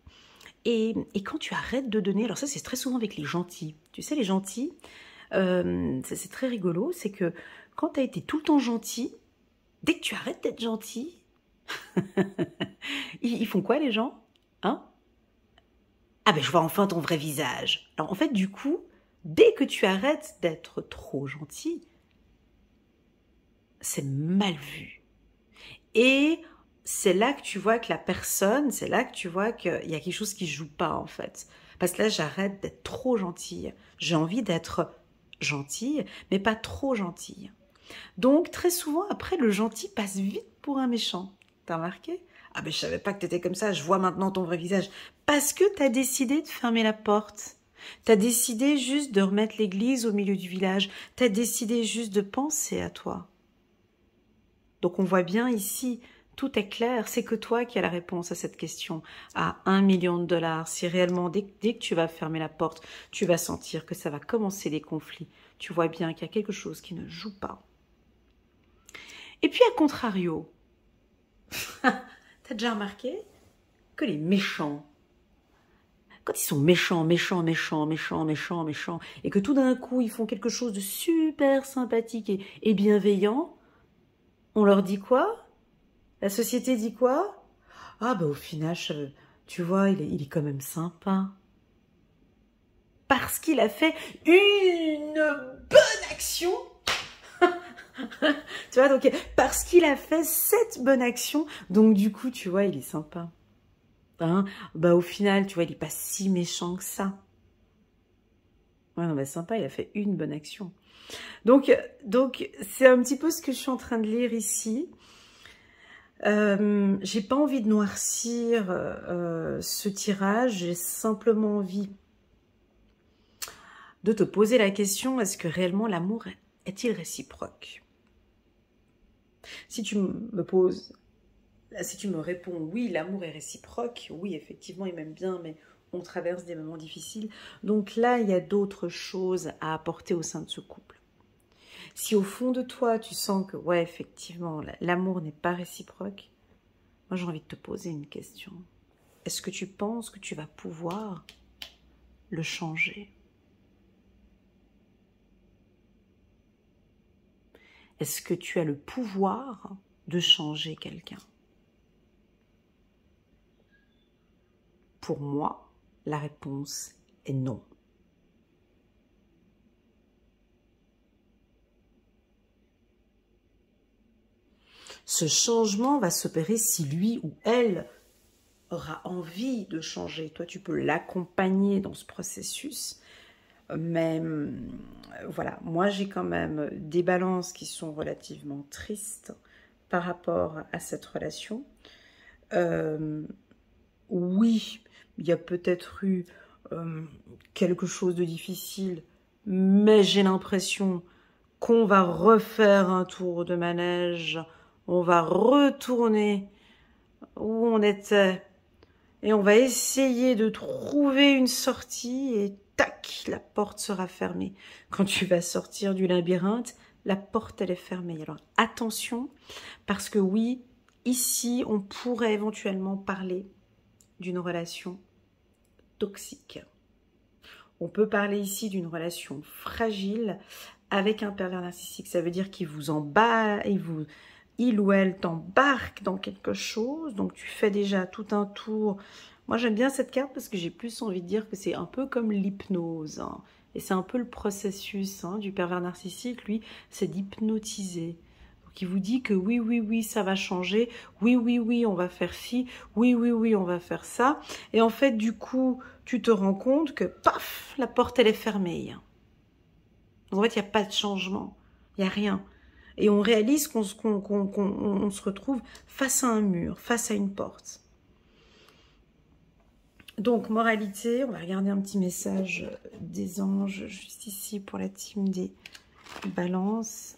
Speaker 1: et quand tu arrêtes de donner, alors ça c'est très souvent avec les gentils. Tu sais, les gentils, c'est très rigolo, c'est que quand tu as été tout le temps gentil, dès que tu arrêtes d'être gentil, ils font quoi les gens? Hein? Ah ben je vois enfin ton vrai visage. Alors en fait du coup, dès que tu arrêtes d'être trop gentil, c'est mal vu. Et c'est là que tu vois que la personne, c'est là que tu vois qu'il y a quelque chose qui joue pas en fait. Parce que là j'arrête d'être trop gentille. J'ai envie d'être gentille, mais pas trop gentille. Donc très souvent après le gentil passe vite pour un méchant. T'as remarqué? Ah ben je savais pas que t'étais comme ça, je vois maintenant ton vrai visage. Parce que t'as décidé de fermer la porte. T'as décidé juste de remettre l'église au milieu du village. T'as décidé juste de penser à toi. Donc on voit bien ici, tout est clair, c'est que toi qui as la réponse à cette question, à 1 million de dollars. Si réellement, dès que tu vas fermer la porte, tu vas sentir que ça va commencer les conflits. Tu vois bien qu'il y a quelque chose qui ne joue pas. Et puis, à contrario, t'as déjà remarqué que les méchants, quand ils sont méchants, et que tout d'un coup, ils font quelque chose de super sympathique et bienveillant, on leur dit quoi? La société dit quoi? Ah bah au final, tu vois, il est quand même sympa. Parce qu'il a fait une bonne action. Tu vois, donc parce qu'il a fait cette bonne action, donc du coup, tu vois, il est sympa. Hein, bah au final, tu vois, il est pas si méchant que ça. Ouais, non, bah sympa, il a fait une bonne action. Donc c'est un petit peu ce que je suis en train de lire ici. J'ai pas envie de noircir ce tirage, j'ai simplement envie de te poser la question, est-ce que réellement l'amour est-il réciproque? Si tu me poses, si tu me réponds oui, l'amour est réciproque, oui, effectivement, il m'aime bien, mais on traverse des moments difficiles. Donc là, il y a d'autres choses à apporter au sein de ce couple. Si au fond de toi, tu sens que, ouais, effectivement, l'amour n'est pas réciproque, moi j'ai envie de te poser une question. Est-ce que tu penses que tu vas pouvoir le changer? Est-ce que tu as le pouvoir de changer quelqu'un? Pour moi, la réponse est non. Ce changement va s'opérer si lui ou elle aura envie de changer. Toi, tu peux l'accompagner dans ce processus. Mais voilà, moi j'ai quand même des balances qui sont relativement tristes par rapport à cette relation. Oui, il y a peut-être eu quelque chose de difficile, mais j'ai l'impression qu'on va refaire un tour de manège, on va retourner où on était et on va essayer de trouver une sortie et tac, la porte sera fermée. Quand tu vas sortir du labyrinthe, la porte elle est fermée. Alors attention, parce que oui, ici on pourrait éventuellement parler d'une relation toxique. On peut parler ici d'une relation fragile avec un pervers narcissique. Ça veut dire qu'il vous emballe, il ou elle t'embarque dans quelque chose. Donc, tu fais déjà tout un tour. Moi, j'aime bien cette carte parce que j'ai plus envie de dire que c'est un peu comme l'hypnose. Hein. Et c'est un peu le processus du pervers narcissique, lui, c'est d'hypnotiser. Donc, il vous dit que oui, oui, oui, ça va changer. Oui, oui, oui, on va faire ci. Oui, oui, oui, on va faire ça. Et en fait, du coup, tu te rends compte que, paf, la porte, elle est fermée. En fait, il n'y a pas de changement. Il n'y a rien. Et on réalise qu'on se retrouve face à un mur, face à une porte. Donc, moralité, on va regarder un petit message des anges, juste ici pour la team des balances.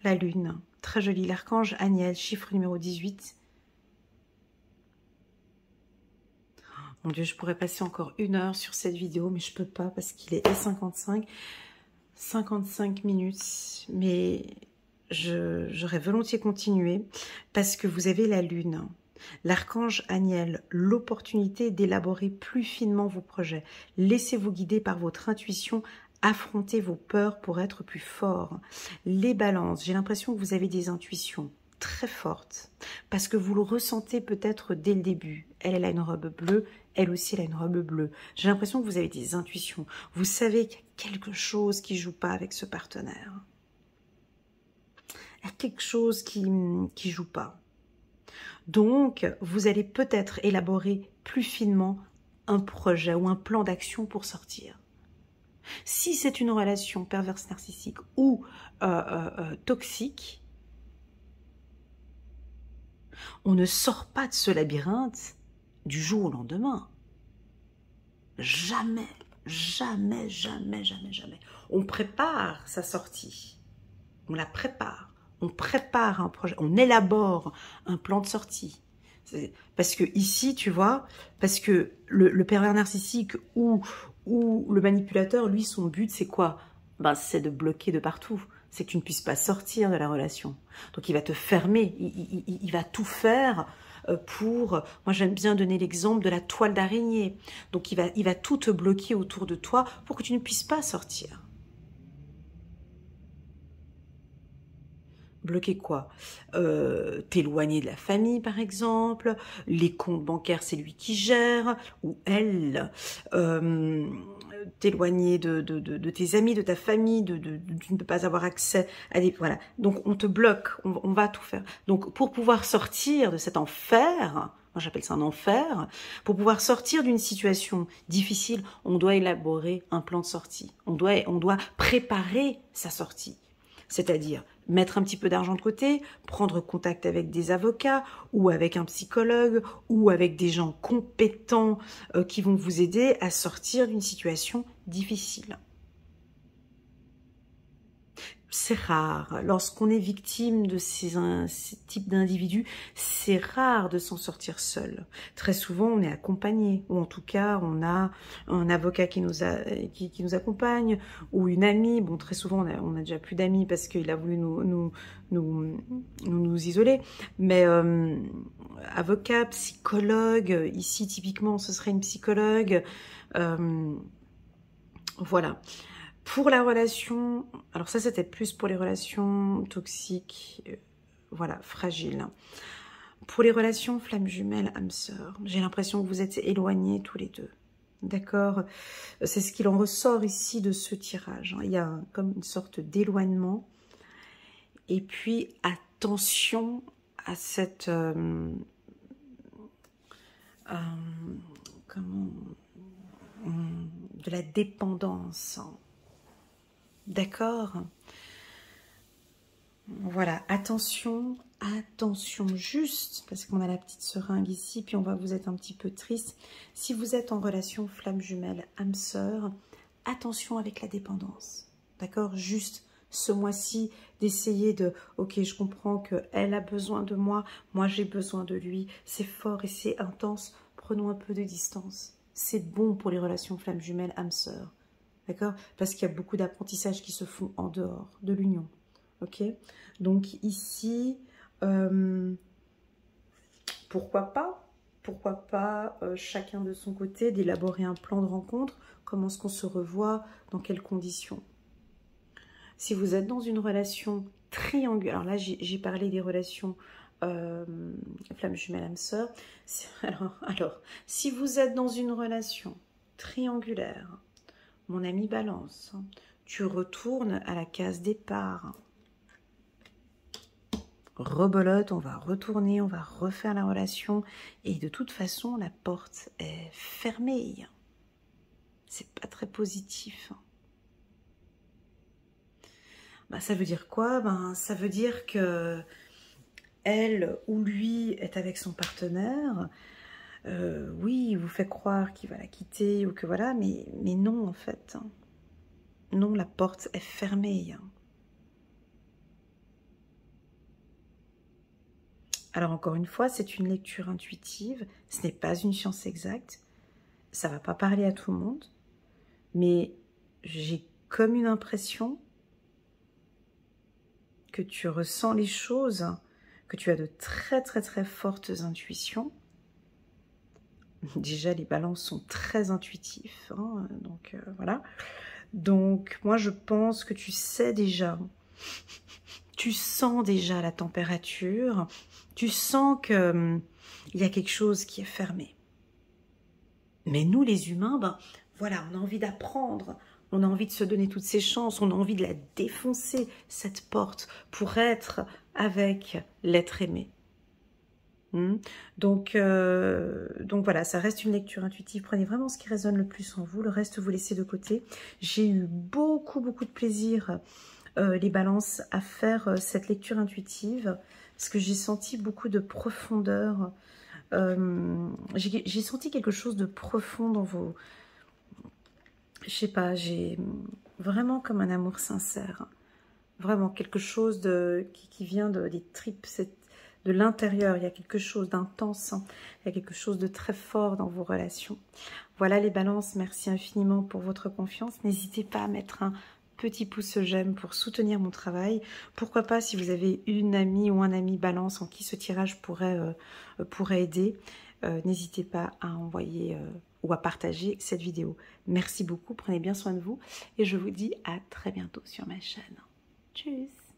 Speaker 1: La lune, très jolie. L'archange Aniel, chiffre numéro 18. Mon Dieu, je pourrais passer encore 1 heure sur cette vidéo, mais je peux pas parce qu'il est 55 minutes. Mais j'aurais volontiers continué parce que vous avez la lune. L'archange Aniel, l'opportunité d'élaborer plus finement vos projets. Laissez-vous guider par votre intuition, affrontez vos peurs pour être plus fort. Les balances, j'ai l'impression que vous avez des intuitions très fortes, parce que vous le ressentez peut-être dès le début. Elle a une robe bleue, elle aussi elle a une robe bleue. J'ai l'impression que vous avez des intuitions. Vous savez qu'il y a quelque chose qui ne joue pas avec ce partenaire. Il y a quelque chose qui ne joue pas. Donc, vous allez peut-être élaborer plus finement un projet ou un plan d'action pour sortir. Si c'est une relation perverse narcissique ou toxique, on ne sort pas de ce labyrinthe du jour au lendemain. Jamais, jamais, jamais, jamais, jamais. On prépare sa sortie. On la prépare. On prépare un projet, on élabore un plan de sortie. Parce que ici, tu vois, parce que le pervers narcissique ou le manipulateur, lui, son but, c'est quoi? Ben, c'est de bloquer de partout. C'est que tu ne puisses pas sortir de la relation. Donc, il va te fermer. Il va tout faire pour... Moi, j'aime bien donner l'exemple de la toile d'araignée. Donc, il va tout te bloquer autour de toi pour que tu ne puisses pas sortir. Bloquer quoi? T'éloigner de la famille, par exemple. Les comptes bancaires, c'est lui qui gère, ou elle. T'éloigner de tes amis, de ta famille, tu ne peux pas avoir accès à des... Voilà. Donc, on te bloque, on va tout faire. Donc, pour pouvoir sortir de cet enfer, moi j'appelle ça un enfer, pour pouvoir sortir d'une situation difficile, on doit élaborer un plan de sortie. On doit préparer sa sortie. C'est-à-dire mettre un petit peu d'argent de côté, prendre contact avec des avocats ou avec un psychologue ou avec des gens compétents qui vont vous aider à sortir d'une situation difficile. C'est rare. Lorsqu'on est victime de ces types d'individus, c'est rare de s'en sortir seul. Très souvent, on est accompagné, ou en tout cas, on a un avocat qui nous accompagne, ou une amie. Bon, très souvent, on a déjà plus d'amis parce qu'il a voulu nous isoler. Mais avocat, psychologue, ici, typiquement, ce serait une psychologue. Voilà. Pour la relation, alors ça c'était plus pour les relations toxiques, voilà, fragiles. Pour les relations flamme jumelle, âme sœur, j'ai l'impression que vous êtes éloignés tous les deux. D'accord? C'est ce qu'il en ressort ici de ce tirage. Il y a comme une sorte d'éloignement. Et puis, attention à cette... de la dépendance. D'accord? Voilà, attention, attention juste, parce qu'on a la petite seringue ici, puis on va vous être un petit peu triste. Si vous êtes en relation flamme jumelle, âme sœur, attention avec la dépendance. D'accord? Juste ce mois-ci, d'essayer de, ok, je comprends qu'elle a besoin de moi j'ai besoin de lui, c'est fort et c'est intense, prenons un peu de distance. C'est bon pour les relations flamme jumelle, âme sœur. D'accord? Parce qu'il y a beaucoup d'apprentissages qui se font en dehors de l'union. Ok? Donc ici, pourquoi pas chacun de son côté d'élaborer un plan de rencontre. Comment est-ce qu'on se revoit? Dans quelles conditions? Si vous êtes dans une relation triangulaire, alors là j'ai parlé des relations flamme jumelle âme sœur. Alors, si vous êtes dans une relation triangulaire, mon ami Balance, tu retournes à la case départ. Rebelote, on va retourner, on va refaire la relation. Et de toute façon, la porte est fermée. C'est pas très positif. Ben, ça veut dire quoi? Ben, ça veut dire que elle ou lui est avec son partenaire. Oui, il vous fait croire qu'il va la quitter ou que voilà, mais non en fait. Non, la porte est fermée. Alors encore une fois, c'est une lecture intuitive, ce n'est pas une science exacte, ça ne va pas parler à tout le monde, mais j'ai comme une impression que tu ressens les choses, que tu as de très très très fortes intuitions. Déjà, les balances sont très intuitifs, hein, donc voilà. Donc moi je pense que tu sais déjà, tu sens déjà la température, tu sens que il y a quelque chose qui est fermé. Mais nous les humains, ben voilà, on a envie d'apprendre, on a envie de se donner toutes ces chances, on a envie de la défoncer, cette porte, pour être avec l'être aimé. Donc voilà, ça reste une lecture intuitive. Prenez vraiment ce qui résonne le plus en vous, le reste vous laissez de côté. J'ai eu beaucoup de plaisir, les balances, à faire cette lecture intuitive, parce que j'ai senti beaucoup de profondeur. J'ai senti quelque chose de profond dans vos... Je sais pas, j'ai vraiment comme un amour sincère. Vraiment quelque chose qui vient des tripes, de l'intérieur. Il y a quelque chose d'intense, hein. Il y a quelque chose de très fort dans vos relations. Voilà les balances, merci infiniment pour votre confiance. N'hésitez pas à mettre un petit pouce j'aime pour soutenir mon travail. Pourquoi pas, si vous avez une amie ou un ami balance en qui ce tirage pourrait aider, n'hésitez pas à envoyer ou à partager cette vidéo. Merci beaucoup, prenez bien soin de vous et je vous dis à très bientôt sur ma chaîne. Tschüss.